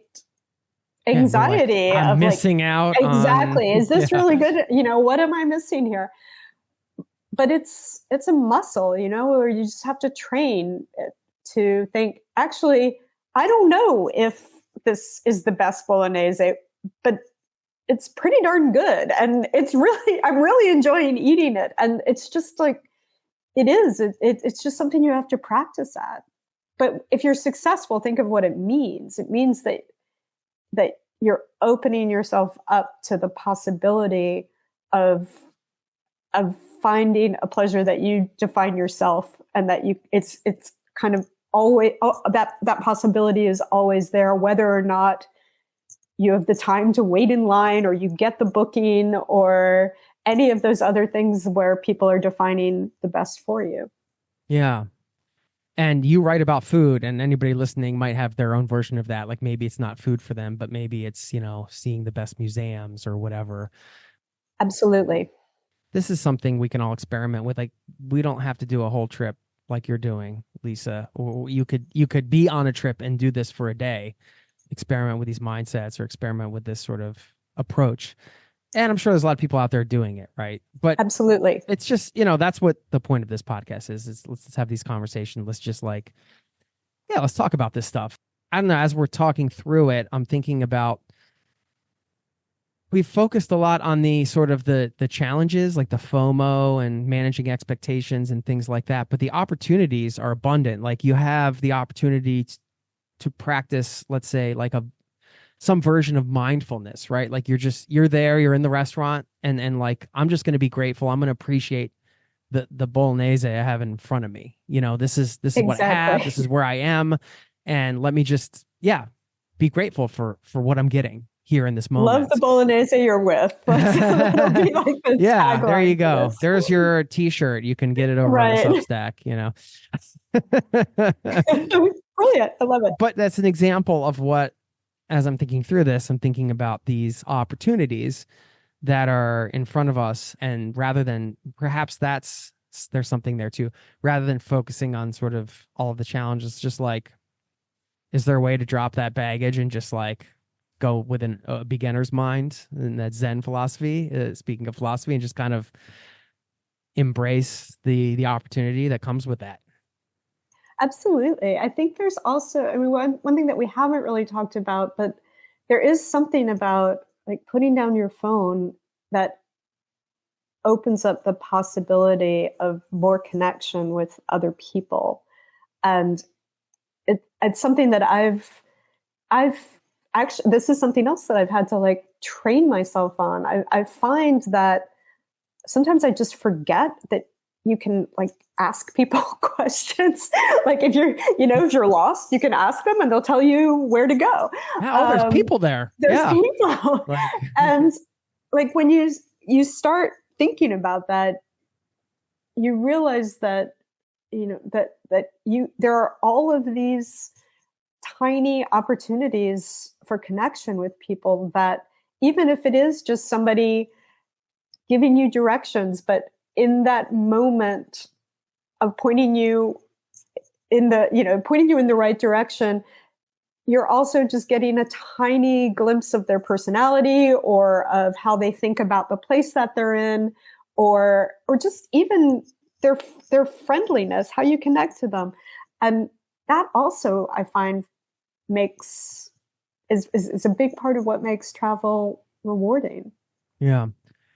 anxiety I'm of missing out. Exactly. Is this really good? What am I missing here? But it's a muscle, where you just have to train it to think, actually, I don't know if this is the best bolognese, but it's pretty darn good. And I'm really enjoying eating it. And it's just like, it's just something you have to practice at. But if you're successful, think of what it means. It means that you're opening yourself up to the possibility of finding a pleasure that you define yourself, and that it's kind of always, that possibility is always there, whether or not you have the time to wait in line, or you get the booking, or any of those other things where people are defining the best for you. Yeah. And you write about food, and anybody listening might have their own version of that. Like maybe it's not food for them, but maybe it's, seeing the best museums or whatever. Absolutely. This is something we can all experiment with. Like we don't have to do a whole trip like you're doing, Lisa. Or you could be on a trip and do this for a day, experiment with these mindsets or experiment with this sort of approach. And I'm sure there's a lot of people out there doing it, right? But absolutely, it's just, that's what the point of this podcast is let's have these conversations. Let's just let's talk about this stuff. I don't know, as we're talking through it, I'm thinking about, we've focused a lot on the sort of the challenges, like the FOMO and managing expectations and things like that. But the opportunities are abundant. Like you have the opportunity to practice, let's say, like some version of mindfulness, right? Like you're there, you're in the restaurant, and like, I'm just going to be grateful. I'm going to appreciate the bolognese I have in front of me. This is exactly what I have. This is where I am. And let me just, be grateful for what I'm getting here in this moment. Love the bolognese you're with. That'll be like the tagline. There you go. There's your t-shirt. You can get it over on the Substack, Brilliant. I love it. But that's an example of what, as I'm thinking through this, I'm thinking about these opportunities that are in front of us. And rather than, perhaps there's something there too, rather than focusing on sort of all of the challenges, just like, is there a way to drop that baggage and just like go with a beginner's mind in that Zen philosophy, speaking of philosophy, and just kind of embrace the opportunity that comes with that? Absolutely. I think there's also, one thing that we haven't really talked about, but there is something about like putting down your phone that opens up the possibility of more connection with other people. And it's something that I've actually, this is something else that I've had to like train myself on. I find that sometimes I just forget that you can like ask people questions. Like if you're lost, you can ask them and they'll tell you where to go. Oh, there's people there. There's people. And like when you start thinking about that, you realize that, there are all of these tiny opportunities for connection with people, that even if it is just somebody giving you directions, but in that moment of pointing you in the right direction, you're also just getting a tiny glimpse of their personality, or of how they think about the place that they're in, or just even their friendliness, how you connect to them. And that also, I find, is a big part of what makes travel rewarding. Yeah.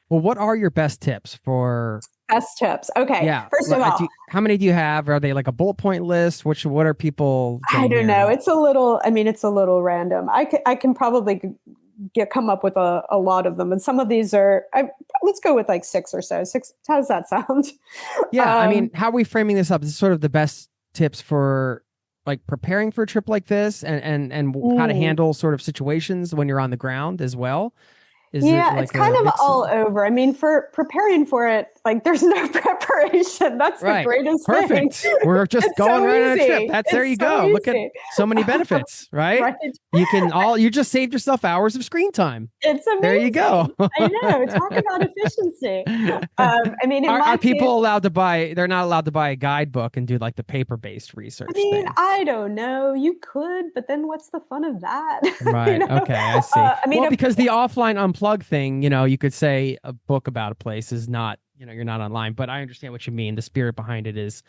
Well, what are your best tips for... Best tips. Okay. Yeah. First of all, how many do you have? Are they like a bullet point list? What are people... I don't know. It's a little random. I can probably come up with a lot of them. And some of these are, let's go with like 6 or so. 6. How does that sound? Yeah. I mean, how are we framing this up? This is sort of the best tips for like preparing for a trip like this, and how to handle sort of situations when you're on the ground as well. It's kind of all over. I mean, for preparing for it, like there's no preparation. That's the greatest thing. Perfect. We're just going right on a trip. There you go. Easy. Look at so many benefits, right? You just saved yourself hours of screen time. It's amazing. There you go. I know. Talk about efficiency. I mean, are people allowed to buy? They're not allowed to buy a guidebook and do like the paper-based research. I mean, thing. I don't know. You could, but then what's the fun of that? Right. Okay. I see. Because the offline unplugged thing, you could say a book about a place is not, you're not online, but I understand what you mean. The spirit behind it is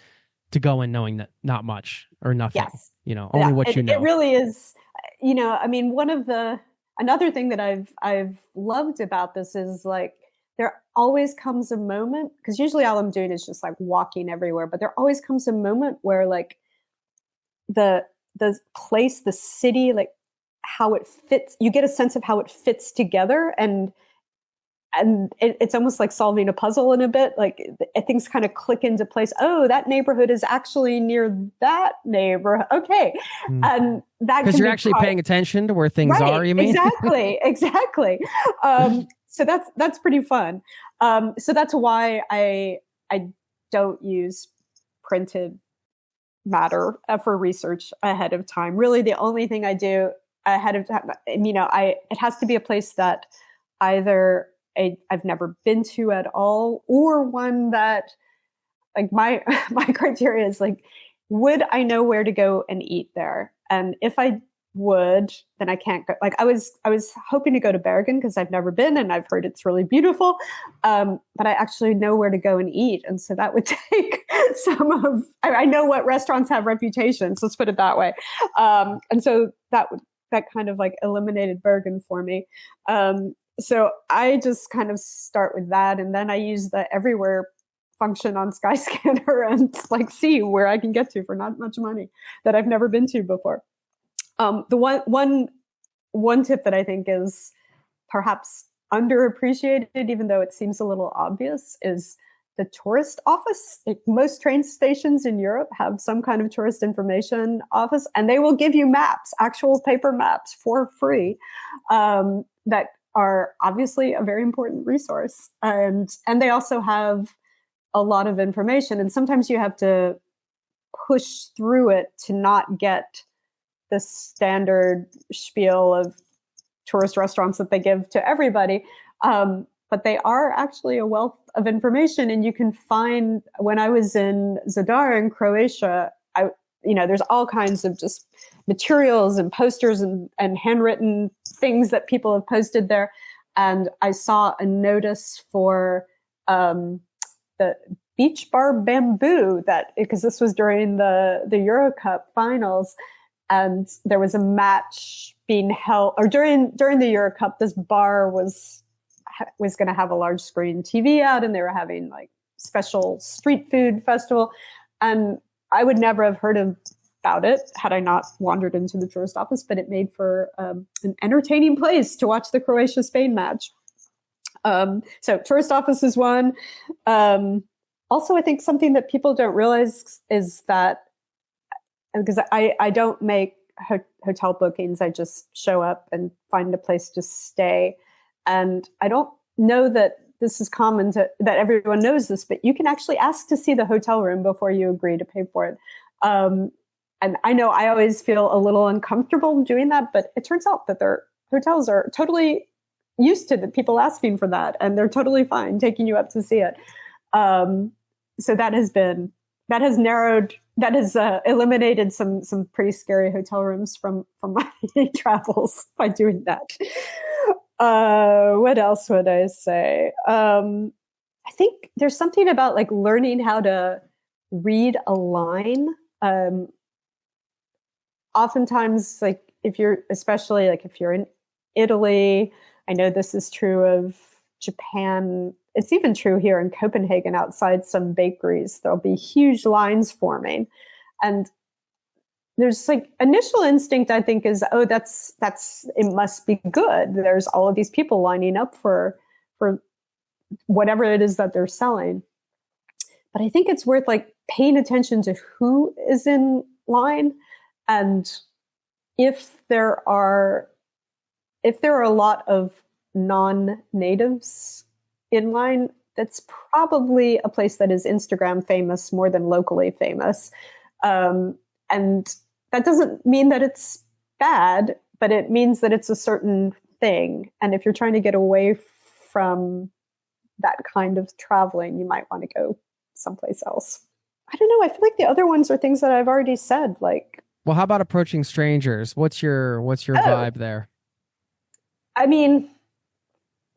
to go in knowing that not much or nothing. Yes. Only what you know. It really is. I mean, another thing that I've loved about this is like, there always comes a moment, because usually all I'm doing is just like walking everywhere, but there always comes a moment where like the place, the city, like how it fits, you get a sense of how it fits together, and it's almost like solving a puzzle in a bit. Like things kind of click into place. Oh, that neighborhood is actually near that neighborhood. Okay. And that because you're actually paying attention to where things are, you mean? Exactly. So that's pretty fun. So that's why I don't use printed matter for research ahead of time. Really, the only thing I do ahead of time, it has to be a place that either I've never been to at all, or one that, like, my criteria is like, would I know where to go and eat there? And if I would, then I can't go. Like I was hoping to go to Bergen because I've never been and I've heard it's really beautiful. But I actually know where to go and eat. And so that would take I know what restaurants have reputations, let's put it that way. And so that kind of like eliminated Bergen for me. So I just kind of start with that. And then I use the everywhere function on Skyscanner and like see where I can get to for not much money that I've never been to before. The one tip that I think is perhaps underappreciated, even though it seems a little obvious, is the tourist office. Like most train stations in Europe have some kind of tourist information office, and they will give you maps, actual paper maps for free, that are obviously a very important resource. And they also have a lot of information, and sometimes you have to push through it to not get the standard spiel of tourist restaurants that they give to everybody. But they are actually a wealth of information. And you can find, when I was in Zadar in Croatia, there's all kinds of just materials and posters and handwritten things that people have posted there. And I saw a notice for the Beach Bar Bamboo, because this was during the Euro Cup finals. And there was a match being held, or during the Euro Cup, this bar was was going to have a large screen TV out, and they were having like special street food festival. And I would never have heard about it had I not wandered into the tourist office, but it made for an entertaining place to watch the Croatia-Spain match. So tourist office is one. Also, I think something that people don't realize is that, because I don't make hotel bookings, I just show up and find a place to stay. And I don't know that this is common that everyone knows this, but you can actually ask to see the hotel room before you agree to pay for it. And I know I always feel a little uncomfortable doing that, but it turns out that their hotels are totally used to the people asking for that, and they're totally fine taking you up to see it. So that has eliminated some pretty scary hotel rooms from my travels by doing that. What else would I say? I think there's something about like learning how to read a line. Oftentimes, like if you're in Italy, I know this is true of Japan. It's even true here in Copenhagen. Outside some bakeries, there'll be huge lines forming, and there's like initial instinct, I think, is, oh, that's it must be good. There's all of these people lining up for whatever it is that they're selling. But I think it's worth like paying attention to who is in line, and if there are a lot of non-natives in line, that's probably a place that is Instagram famous more than locally famous. And that doesn't mean that it's bad, but it means that it's a certain thing. And if you're trying to get away from that kind of traveling, you might want to go someplace else. I don't know. I feel like the other ones are things that I've already said. Like, well, how about approaching strangers? What's your vibe there? I mean,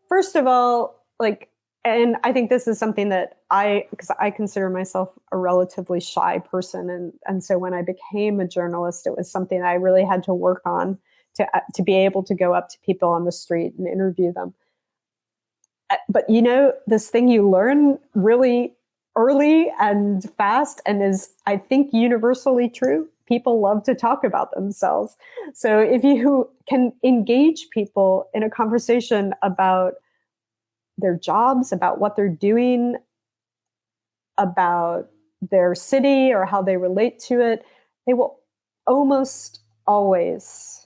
first of all, like, and I think this is something that because I consider myself a relatively shy person. And so when I became a journalist, it was something I really had to work on to be able to go up to people on the street and interview them. But, you know, this thing you learn really early and fast, and is, I think, universally true. People love to talk about themselves. So if you can engage people in a conversation about their jobs, about what they're doing, about their city or how they relate to it, they will almost always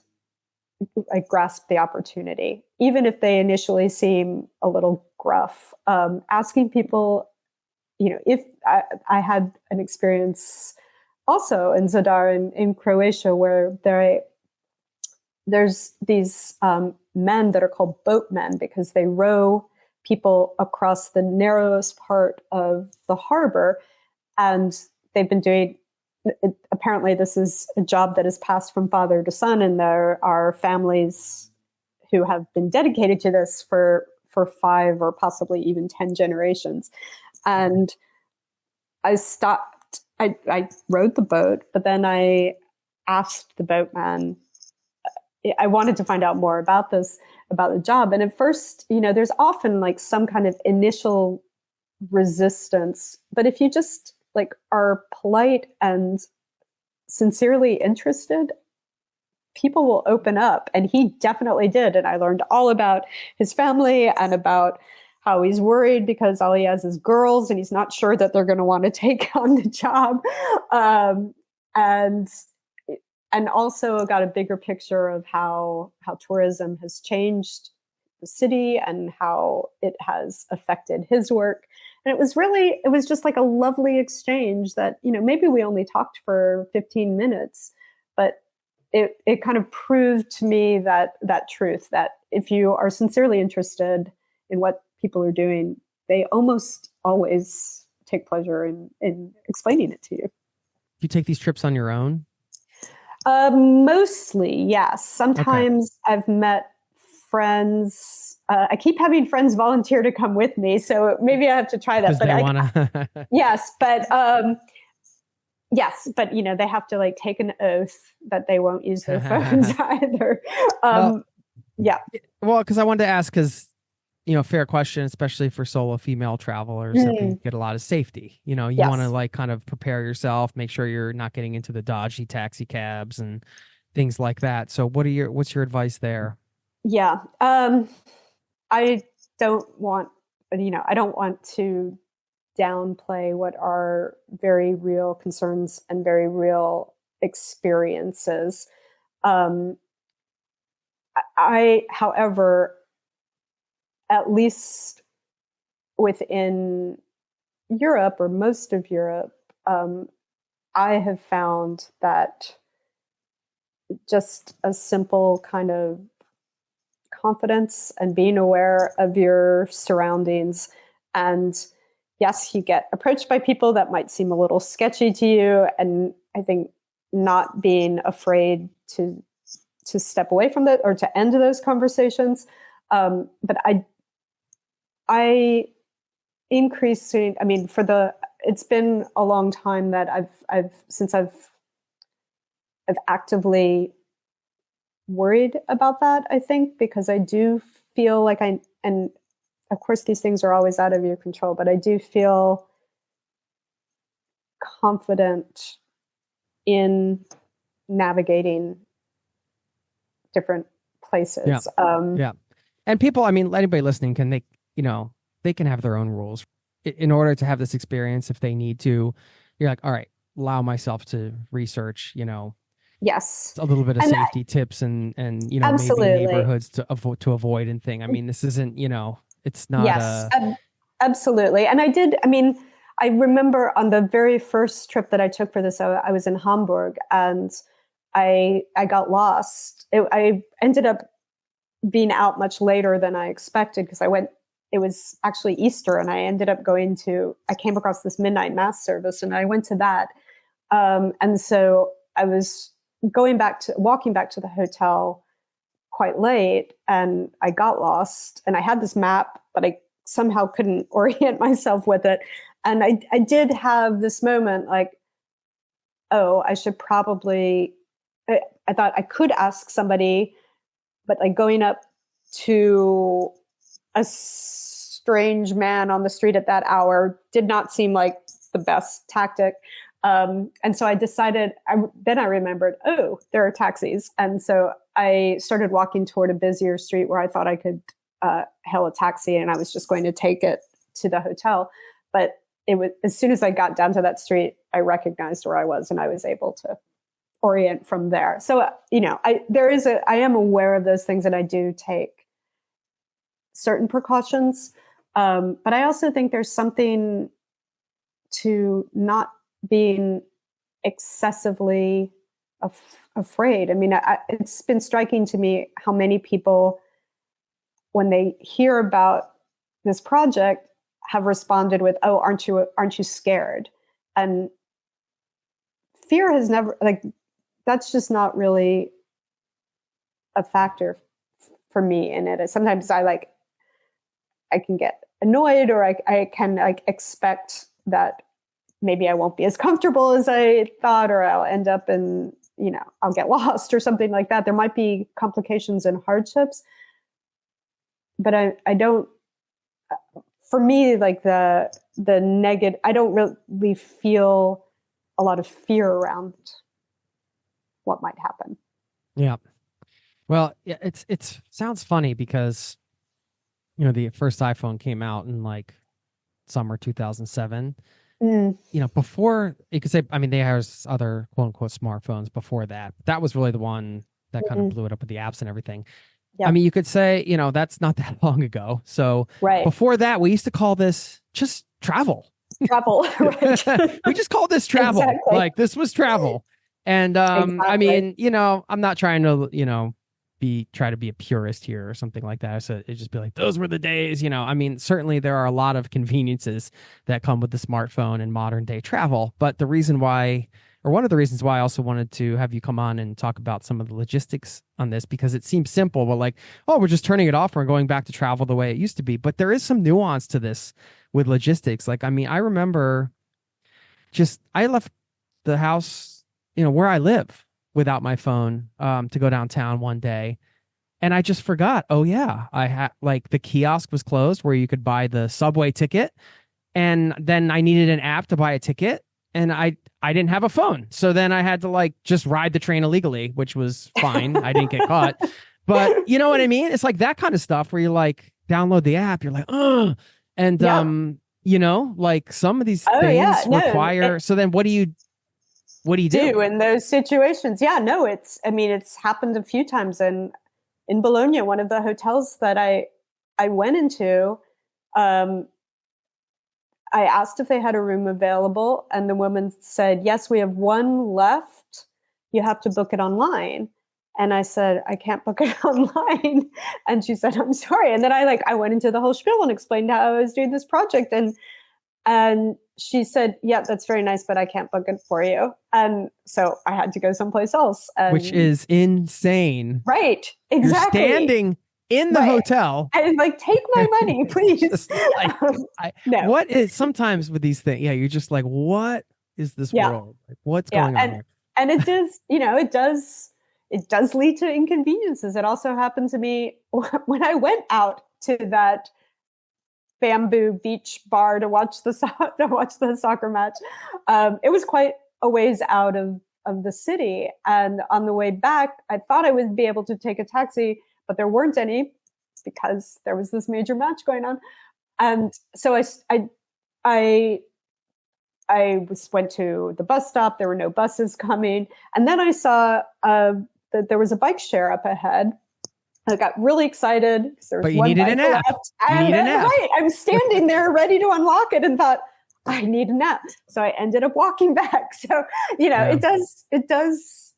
like grasp the opportunity, even if they initially seem a little gruff. Asking people, you know, if I had an experience also in Zadar in Croatia, where there's these men that are called boatmen because they row people across the narrowest part of the harbor. And they've been doing, apparently this is a job that is passed from father to son, and there are families who have been dedicated to this for 5 or possibly even 10 generations. And I stopped, I rowed the boat, but then I asked the boatman, I wanted to find out more about the job. And at first, you know, there's often like some kind of initial resistance, but if you just like are polite and sincerely interested, people will open up. And he definitely did. And I learned all about his family and about how he's worried because all he has is girls and he's not sure that they're going to want to take on the job. And also got a bigger picture of how tourism has changed the city and how it has affected his work. And it was just like a lovely exchange that, you know, maybe we only talked for 15 minutes, but it kind of proved to me that truth, that if you are sincerely interested in what people are doing, they almost always take pleasure in explaining it to you. You take these trips on your own? Mostly, yes. Sometimes okay. I've met friends. I keep having friends volunteer to come with me, so maybe I have to try that. But yes, but you know, they have to like take an oath that they won't use their phones either. Yeah. Well, because I wanted to ask, because fair question, especially for solo female travelers, that we get a lot of safety. You want to Yes. like kind of prepare yourself, make sure you're not getting into the dodgy taxi cabs and things like that. So what's your advice there? Yeah. I don't want, I don't want to downplay what are very real concerns and very real experiences. However, at least within Europe or most of Europe, I have found that just a simple kind of confidence and being aware of your surroundings. And yes, you get approached by people that might seem a little sketchy to you. And I think not being afraid to step away from that or to end those conversations. But I increasing, I mean, it's been a long time that I've actively worried about that, I think, because I do feel like and of course these things are always out of your control, but I do feel confident in navigating different places. Yeah. And people, I mean, anybody listening they can have their own rules in order to have this experience. If they need to, you're like, all right, allow myself to research, Yes, a little bit of safety tips and maybe neighborhoods to avoid and thing. I mean, this isn't, it's not. Yes, absolutely. And I remember on the very first trip that I took for this, I was in Hamburg and I got lost. I ended up being out much later than I expected because it was actually Easter and I ended up I came across this midnight mass service and I went to that. And so I was walking back to the hotel quite late and I got lost and I had this map, but I somehow couldn't orient myself with it. And I did have this moment like, oh, I should probably, I thought I could ask somebody, but like going up to a strange man on the street at that hour did not seem like the best tactic. And so I decided, then I remembered, oh, there are taxis. And so I started walking toward a busier street where I thought I could hail a taxi and I was just going to take it to the hotel. But as soon as I got down to that street, I recognized where I was and I was able to orient from there. So, I am aware of those things and I do take certain precautions. But I also think there's something to not being excessively afraid. I mean, it's been striking to me how many people, when they hear about this project, have responded with, "Oh, aren't you scared?" And fear has never, like, that's just not really a factor for me in it. Sometimes I can get annoyed or I can like expect that maybe I won't be as comfortable as I thought, or I'll end up I'll get lost or something like that. There might be complications and hardships, but I don't, for me, like the negative, I don't really feel a lot of fear around what might happen. Yeah. Well, yeah, it sounds funny because, the first iPhone came out in like summer 2007. Before you could say, I mean, they had other quote unquote smartphones before that. That was really the one that kind of blew it up with the apps and everything. Yeah. I mean, you could say, that's not that long ago. So before that, we used to call this just travel. Travel. Right. We just called this travel. Exactly. Like this was travel. And exactly. I mean, I'm not trying to, try to be a purist here or something like that. So it just be like, those were the days, I mean, certainly there are a lot of conveniences that come with the smartphone and modern day travel. But the reason why, or one of the reasons why I also wanted to have you come on and talk about some of the logistics on this, because it seems simple, but like, oh, we're just turning it off and going back to travel the way it used to be. But there is some nuance to this with logistics. Like, I mean, I remember I left the house, where I live without my phone to go downtown one day. And I just forgot. Oh yeah, I had like the kiosk was closed where you could buy the subway ticket, and then I needed an app to buy a ticket, and I didn't have a phone, so then I had to like just ride the train illegally, which was fine. I didn't get caught, but you know what I mean? It's like that kind of stuff where you like download the app, you're like, oh, and Yeah. you know, like some of these Oh things yeah, no, require. So then, what do you do in those situations? Yeah, no, I mean, it's happened a few times, and in Bologna, one of the hotels that I went into, um, I asked if they had a room available, and the woman said, "Yes, we have one left. You have to book it online." And I said, "I can't book it online." And she said, "I'm sorry." And then I went into the whole spiel and explained how I was doing this project, and she said, "Yeah, that's very nice, but I can't book it for you." And so I had to go someplace else. which is insane. Right, exactly. You're standing in the hotel. And like, take my money, please. No. What is sometimes with these things? Yeah, you're just like, what is this world? Like, what's going on here? And it does, it does lead to inconveniences. It also happened to me when I went out to that bamboo beach bar to watch the soccer match. It was quite a ways out of the city, and on the way back, I thought I would be able to take a taxi, but there weren't any because there was this major match going on. And so I went to the bus stop. There were no buses coming, and then I saw that there was a bike share up ahead. I got really excited because there was one bike left. You need an app. Right, I'm standing there ready to unlock it, and thought, I need a nap. So I ended up walking back. So, it does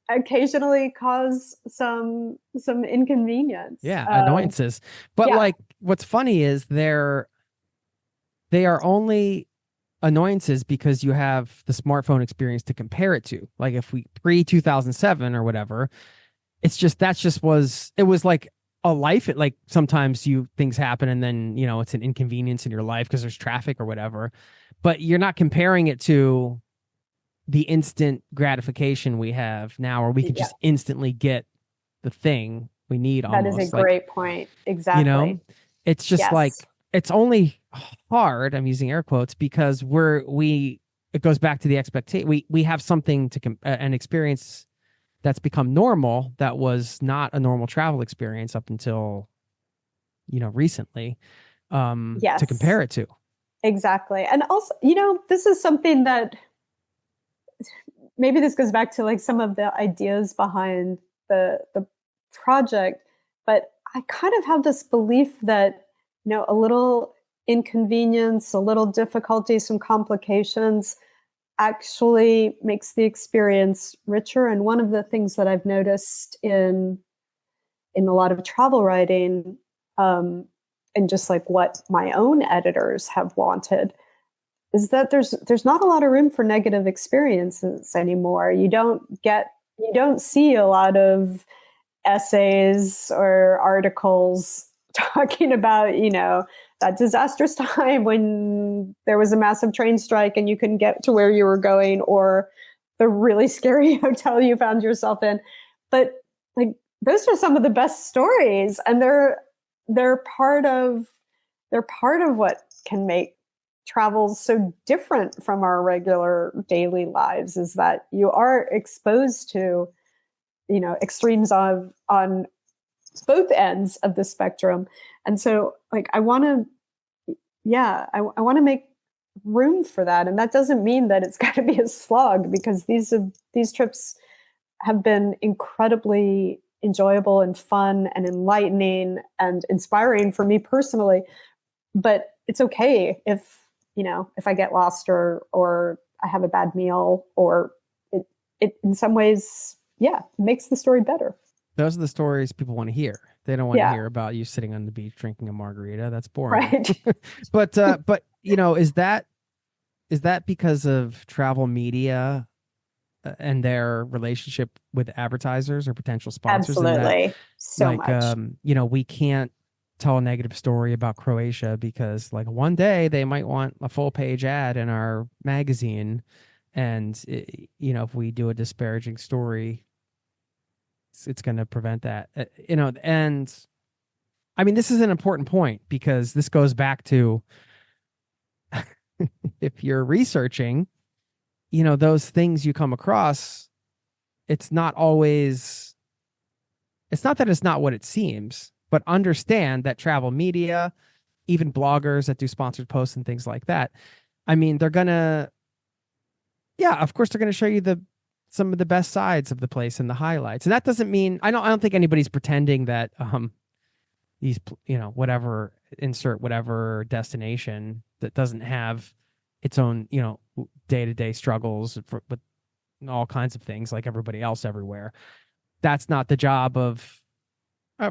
occasionally cause some inconvenience. Yeah, annoyances. But like, what's funny is they are only annoyances because you have the smartphone experience to compare it to. Like if we pre-2007 or whatever, it was like a life. Like sometimes things happen and then, it's an inconvenience in your life because there's traffic or whatever, but you're not comparing it to the instant gratification we have now, where we can just instantly get the thing we need. That is a great point. Exactly. It's just like, it's only hard, I'm using air quotes, because it goes back to the expectation. We have something an experience that's become normal that was not a normal travel experience up until, recently, to compare it to. Exactly. And also, this is something that maybe this goes back to like some of the ideas behind the project, but I kind of have this belief that, a little inconvenience, a little difficulty, some complications actually makes the experience richer. And one of the things that I've noticed in a lot of travel writing, and just like what my own editors have wanted, is that there's not a lot of room for negative experiences anymore. You don't see a lot of essays or articles talking about, that disastrous time when there was a massive train strike and you couldn't get to where you were going, or the really scary hotel you found yourself in. But like, those are some of the best stories, and they're part of what can make travel so different from our regular daily lives, is that you are exposed to, extremes on both ends of the spectrum. And so like, I want to make room for that. And that doesn't mean that it's got to be a slog, because these trips have been incredibly enjoyable and fun and enlightening and inspiring for me personally. But it's okay if I get lost or I have a bad meal, or it in some ways, makes the story better. Those are the stories people want to hear. They don't want to hear about you sitting on the beach drinking a margarita. That's boring. Right. But is that because of travel media and their relationship with advertisers or potential sponsors? Absolutely. So much. We can't tell a negative story about Croatia because like one day they might want a full page ad in our magazine. And, if we do a disparaging story, it's going to prevent that. And I mean, this is an important point because this goes back to if you're researching, those things you come across, it's not that it's not what it seems, but understand that travel media, even bloggers that do sponsored posts and things like that, I mean, of course they're going to show you some of the best sides of the place and the highlights. And that doesn't mean, I don't think anybody's pretending that, these, insert whatever destination that doesn't have its own, day-to-day struggles with all kinds of things like everybody else everywhere. That's not the job of,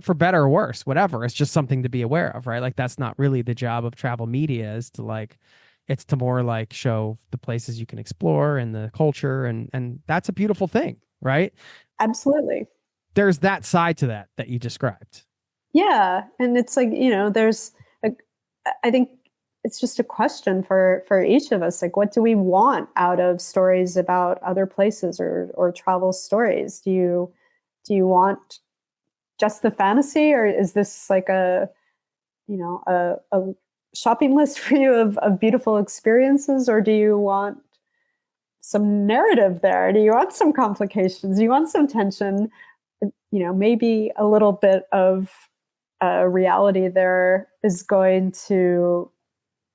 for better or worse, whatever. It's just something to be aware of, right? Like that's not really the job of travel media, is to it's to more like show the places you can explore and the culture. And that's a beautiful thing, right? Absolutely. There's that side to that you described. Yeah. And it's like, I think it's just a question for each of us. Like, what do we want out of stories about other places or travel stories? Do you want just the fantasy, or is this like a shopping list for you of beautiful experiences, or do you want some narrative there? Do you want some complications? Do you want some tension? Maybe a little bit of reality there is going to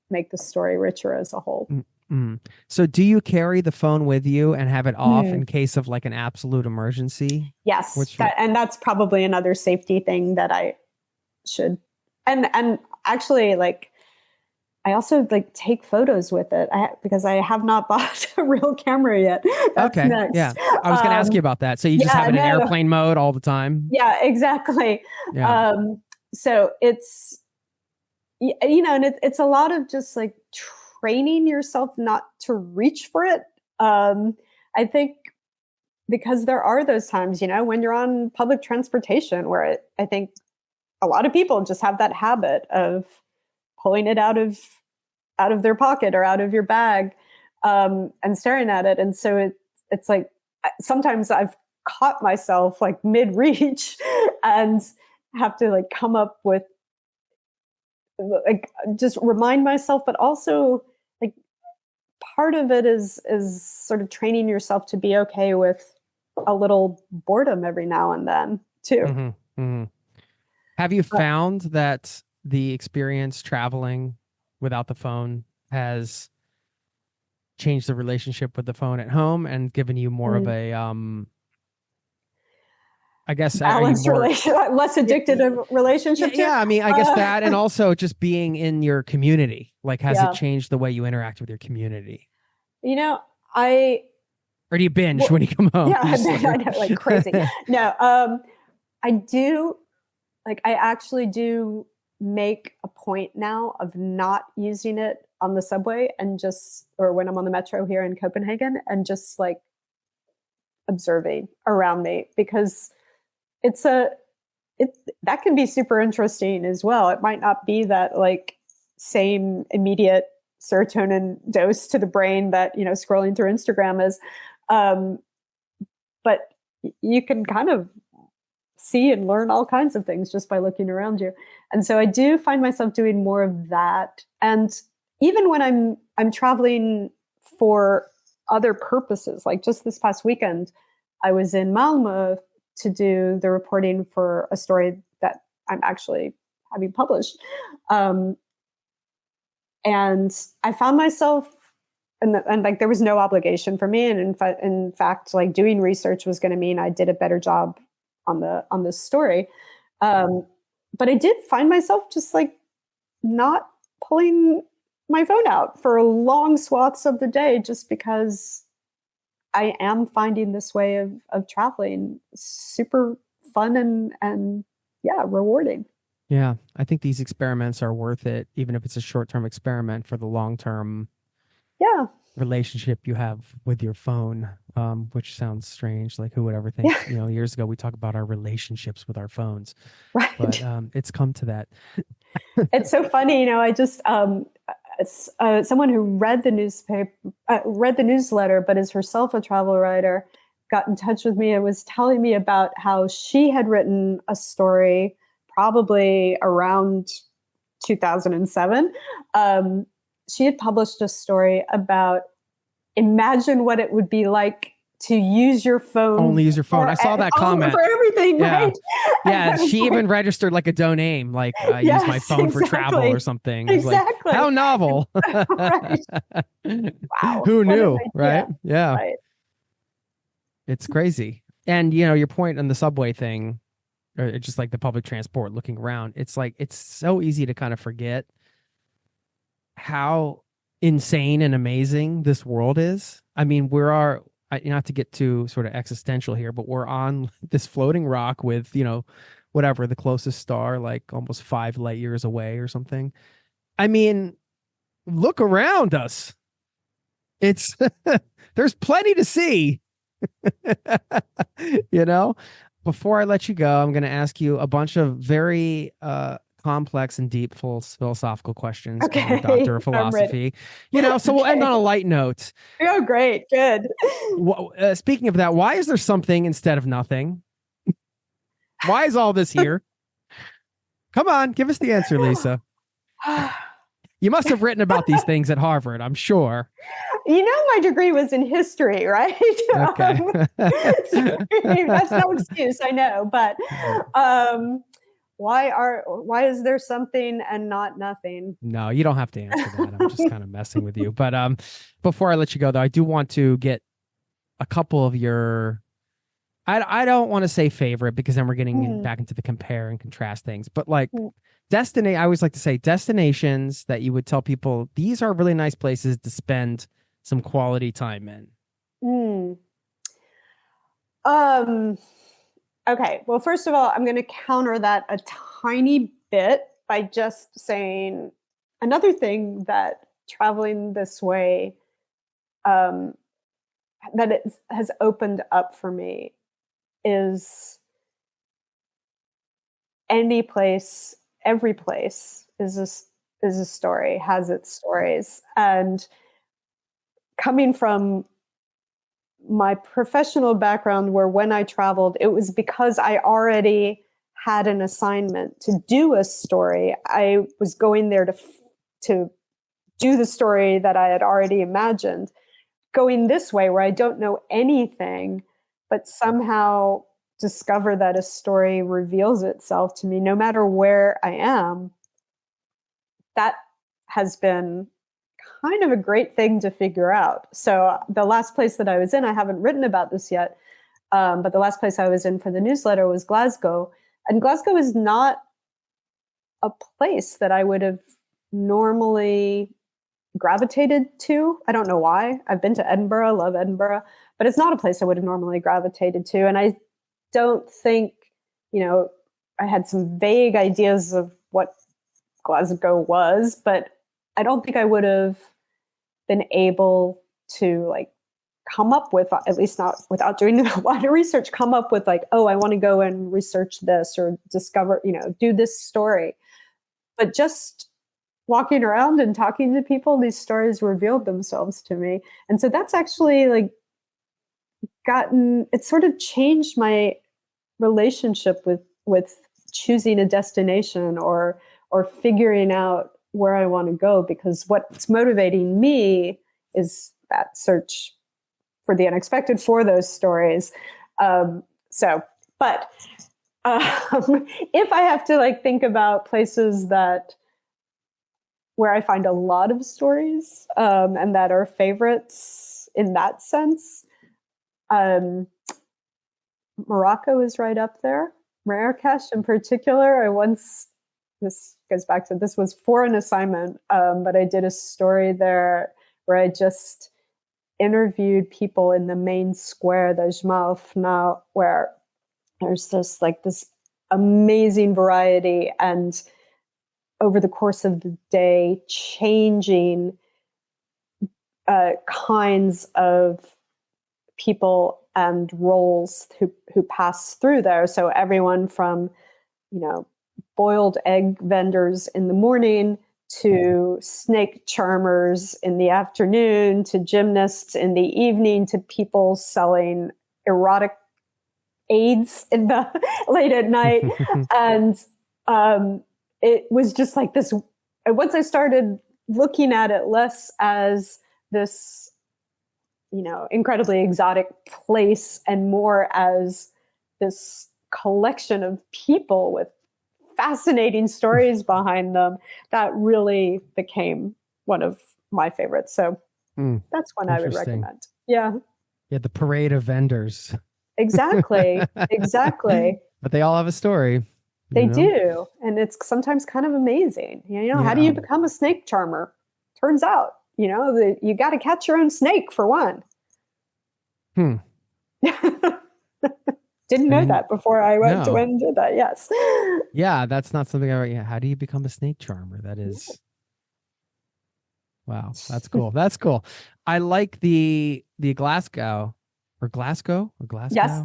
make the story richer as a whole. Mm-hmm. So do you carry the phone with you and have it off in case of like an absolute emergency? Yes. And that's probably another safety thing that I should. And actually, like, I also like take photos with it because I have not bought a real camera yet. That's okay. Next. Yeah. I was going to ask you about that. So you just have it in airplane mode all the time? Yeah, exactly. Yeah. So it's, and it's a lot of just like training yourself not to reach for it. I think because there are those times, when you're on public transportation where I think a lot of people just have that habit of pulling it out of their pocket or out of your bag, and staring at it. And so it's like, sometimes I've caught myself like mid-reach and have to like come up with, like, just remind myself, but also like part of it is sort of training yourself to be okay with a little boredom every now and then too. Mm-hmm. Mm-hmm. Have you found that the experience traveling without the phone has changed the relationship with the phone at home and given you more of a, I guess, balanced less addictive relationship? Yeah, I mean, I guess that, and also just being in your community. Like, has it changed the way you interact with your community? Or do you binge when you come home? Yeah, I know, like crazy. No, I do. Like, I actually do make a point now of not using it on the subway or when I'm on the metro here in Copenhagen, and just like observing around me, because that can be super interesting as well. It might not be that like same immediate serotonin dose to the brain that, scrolling through Instagram is. But you can kind of see and learn all kinds of things just by looking around you. And so I do find myself doing more of that. And even when I'm traveling for other purposes, like just this past weekend, I was in Malmö to do the reporting for a story that I'm actually having published. And I found myself, and like there was no obligation for me. And in fact, like doing research was going to mean I did a better job on this story. But I did find myself just like not pulling my phone out for long swaths of the day, just because I am finding this way of traveling super fun and rewarding. Yeah, I think these experiments are worth it, even if it's a short-term experiment, for the long-term relationship you have with your phone, which sounds strange. Like, who would ever think, years ago we talked about our relationships with our phones, right? But it's come to that. It's so funny. I just, someone who read the newsletter, but is herself a travel writer, got in touch with me and was telling me about how she had written a story probably around 2007. She had published a story about imagine what it would be like to use your phone. Only use your phone. I saw that comment. For everything, yeah. right? Yeah, she even registered like a domain, like use my phone for travel or something. Exactly. Like, how novel. Right. Wow. Who knew, right? Yeah. Right. It's crazy. And, you know, your point on the subway thing, or just like the public transport, looking around, it's like, it's so easy to kind of forget how insane and amazing this world is. I mean, not to get too sort of existential here, but we're on this floating rock with, you know, whatever, the closest star, like almost 5 light years away or something. I mean, look around us. It's, there's plenty to see, you know. Before I let you go, I'm going to ask you a bunch of very, complex and deep philosophical questions. Okay. I'm a doctor of philosophy, you know, so we'll end on a light note. Oh, great. Good. Speaking of that, why is there something instead of nothing? Why is all this here? Come on, give us the answer, Lisa. You must have written about these things at Harvard, I'm sure. You know, my degree was in history, right? Okay. That's no excuse, I know, but why is there something and not nothing? No, you don't have to answer that. I'm just kind of messing with you. But before I let you go, though, I do want to get a couple of your, I don't want to say favorite, because then we're getting back into the compare and contrast things, but like I always like to say destinations that you would tell people, these are really nice places to spend some quality time in. Okay. Well, first of all, I'm going to counter that a tiny bit by just saying another thing that traveling this way, that it has opened up for me, is any place, every place is a story, has its stories. And coming from my professional background, where when I traveled, it was because I already had an assignment to do a story. I was going there to do the story that I had already imagined. Going this way, where I don't know anything, but somehow discover that a story reveals itself to me, no matter where I am, that has been kind of a great thing to figure out. So the last place that I was in, I haven't written about this yet, but the last place I was in for the newsletter was Glasgow. And Glasgow is not a place that I would have normally gravitated to. I don't know why. I've been to Edinburgh, love Edinburgh, but it's not a place I would have normally gravitated to. And I don't think, you know, I had some vague ideas of what Glasgow was, but I don't think I would have been able to like come up with, at least not without doing a lot of research, come up with like, oh, I want to go and research this or discover, you know, do this story. But just walking around and talking to people, these stories revealed themselves to me. And so that's actually like it sort of changed my relationship with choosing a destination or figuring out where I want to go, because what's motivating me is that search for the unexpected, for those stories. But if I have to like think about places where I find a lot of stories and that are favorites in that sense, Morocco is right up there. Marrakesh in particular. This goes back to, this was for an assignment, but I did a story there where I just interviewed people in the main square, the Jma Fna, where there's this amazing variety, and over the course of the day, changing kinds of people and roles who pass through there. So everyone from, you know, boiled egg vendors in the morning to snake charmers in the afternoon to gymnasts in the evening to people selling erotic aids in the late at night. And it was just like this. Once I started looking at it less as this, incredibly exotic place and more as this collection of people with fascinating stories behind them, that really became one of my favorites. So that's one I would recommend. Yeah. Yeah. The parade of vendors. Exactly. Exactly. But they all have a story. They do. And it's sometimes kind of amazing. How do you become a snake charmer? Turns out, you got to catch your own snake for one. Didn't know that before I went and did that. Yes. Yeah. That's not something how do you become a snake charmer? That is, wow. That's cool. That's cool. I like the Glasgow. Yes.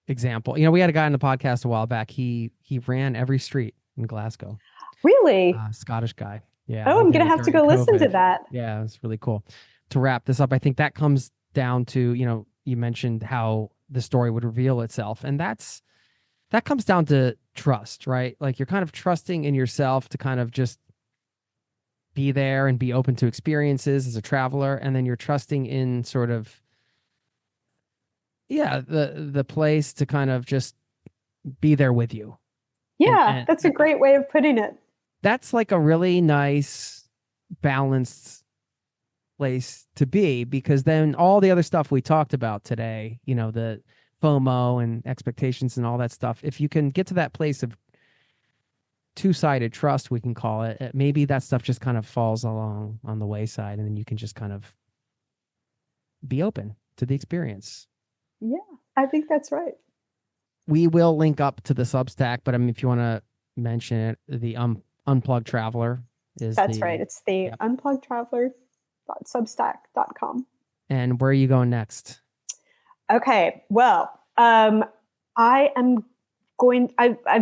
Example. We had a guy on the podcast a while back. He ran every street in Glasgow. Really? Scottish guy. Yeah. Oh, I'm going to have to go listen to that. Yeah, it's really cool. To wrap this up, I think that comes down to, you mentioned how the story would reveal itself. And that comes down to trust, right? Like you're kind of trusting in yourself to kind of just be there and be open to experiences as a traveler. And then you're trusting in sort of, the place to kind of just be there with you. Yeah, and that's a great way of putting it. That's like a really nice, balanced place to be, because then all the other stuff we talked about today, the FOMO and expectations and all that stuff, if you can get to that place of two-sided trust, we can call it, maybe that stuff just kind of falls along on the wayside, and then you can just kind of be open to the experience. Yeah, I think that's right. We will link up to the Substack, but if you want to mention it, the Unplugged Traveler is That's right. It's the unpluggedtraveler.substack.com. And where are you going next? Okay. Well, I've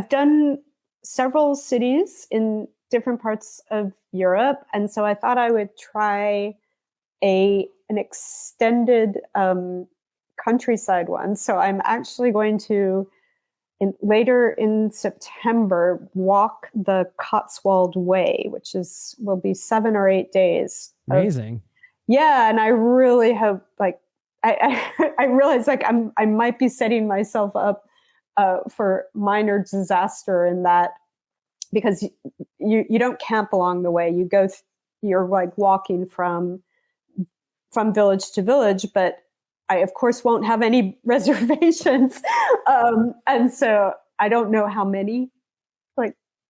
done several cities in different parts of Europe. And so I thought I would try an extended countryside one. So I'm actually going to, later in September, walk the Cotswold Way, which will be 7 or 8 days. Amazing. And I really hope, I realize I might be setting myself up for minor disaster in that, because you don't camp along the way. You're like walking from village to village, but I, of course, won't have any reservations. And so I don't know how many.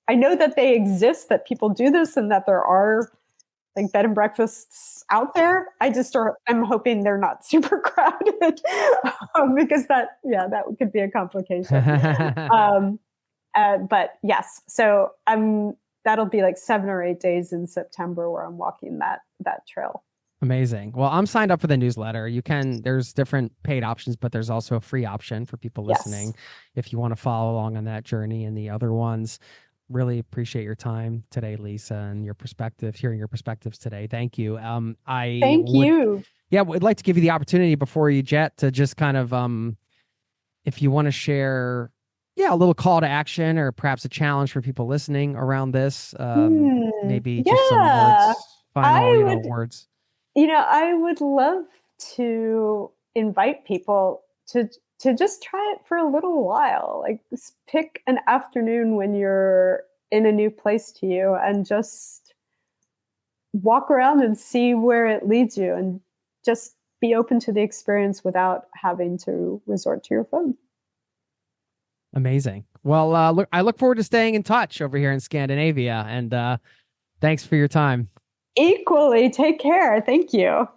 I know that they exist, that people do this, and that there are bed and breakfasts out there. I'm hoping they're not super crowded, because that could be a complication. But yes, so that'll be 7 or 8 days in September where I'm walking that trail. Amazing. Well, I'm signed up for the newsletter. There's different paid options, but there's also a free option for people listening. Yes. If you want to follow along on that journey and the other ones. Really appreciate your time today, Lisa, and your perspective, hearing your perspectives today. Thank you. Thank you. Yeah, we'd like to give you the opportunity before you jet to just kind of, if you want to share, a little call to action or perhaps a challenge for people listening around this. Maybe just some words, final words. I would love to invite people to just try it for a little while. Just pick an afternoon when you're in a new place to you and just walk around and see where it leads you, and just be open to the experience without having to resort to your phone. Amazing. Well, I look forward to staying in touch over here in Scandinavia, and thanks for your time. Equally. Take care. Thank you.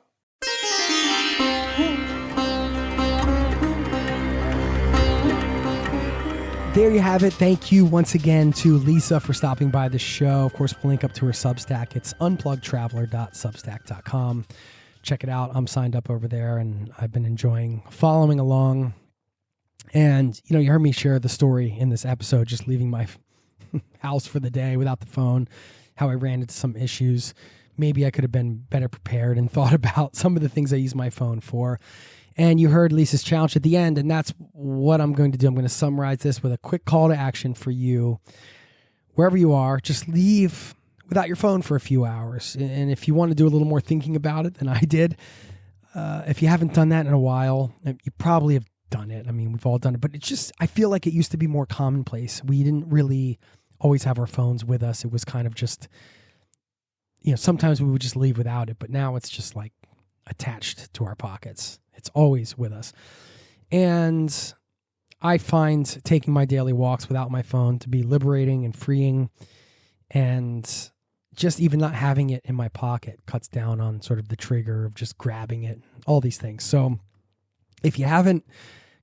There you have it. Thank you once again to Lisa for stopping by the show. Of course, we'll link up to her Substack. It's unpluggedtraveler.substack.com. Check it out. I'm signed up over there, and I've been enjoying following along. And, you heard me share the story in this episode, just leaving my house for the day without the phone, how I ran into some issues. maybe I could have been better prepared and thought about some of the things I use my phone for. And you heard Lisa's challenge at the end, and that's what I'm going to do. I'm going to summarize this with a quick call to action for you. Wherever you are, just leave without your phone for a few hours. And if you want to do a little more thinking about it than I did, if you haven't done that in a while, you probably have done it. I mean, we've all done it, but it's just, I feel like it used to be more commonplace. We didn't really always have our phones with us. It was kind of just, sometimes we would just leave without it, but now it's just like attached to our pockets. It's always with us. And I find taking my daily walks without my phone to be liberating and freeing, and just even not having it in my pocket cuts down on sort of the trigger of just grabbing it, all these things. So if you haven't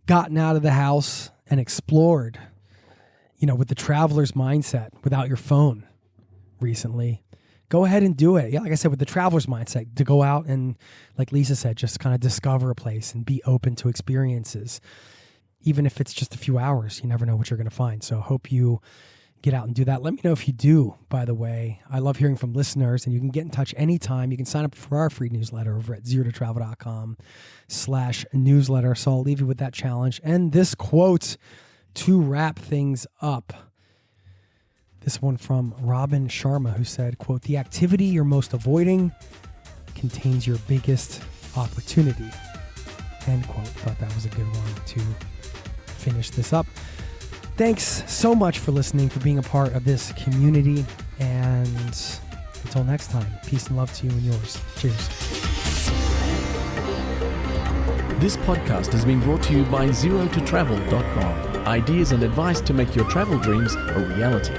gotten out of the house and explored, with the traveler's mindset without your phone recently, go ahead and do it. Yeah, like I said, with the traveler's mindset, to go out and, like Lisa said, just kind of discover a place and be open to experiences. Even if it's just a few hours, you never know what you're going to find. So I hope you get out and do that. Let me know if you do, by the way. I love hearing from listeners, and you can get in touch anytime. You can sign up for our free newsletter over at zerototravel.com/newsletter. So I'll leave you with that challenge and this quote to wrap things up. This one from Robin Sharma, who said, quote, "The activity you're most avoiding contains your biggest opportunity." End quote. Thought that was a good one to finish this up. Thanks so much for listening, for being a part of this community. And until next time, peace and love to you and yours. Cheers. This podcast has been brought to you by zerototravel.com. Ideas and advice to make your travel dreams a reality.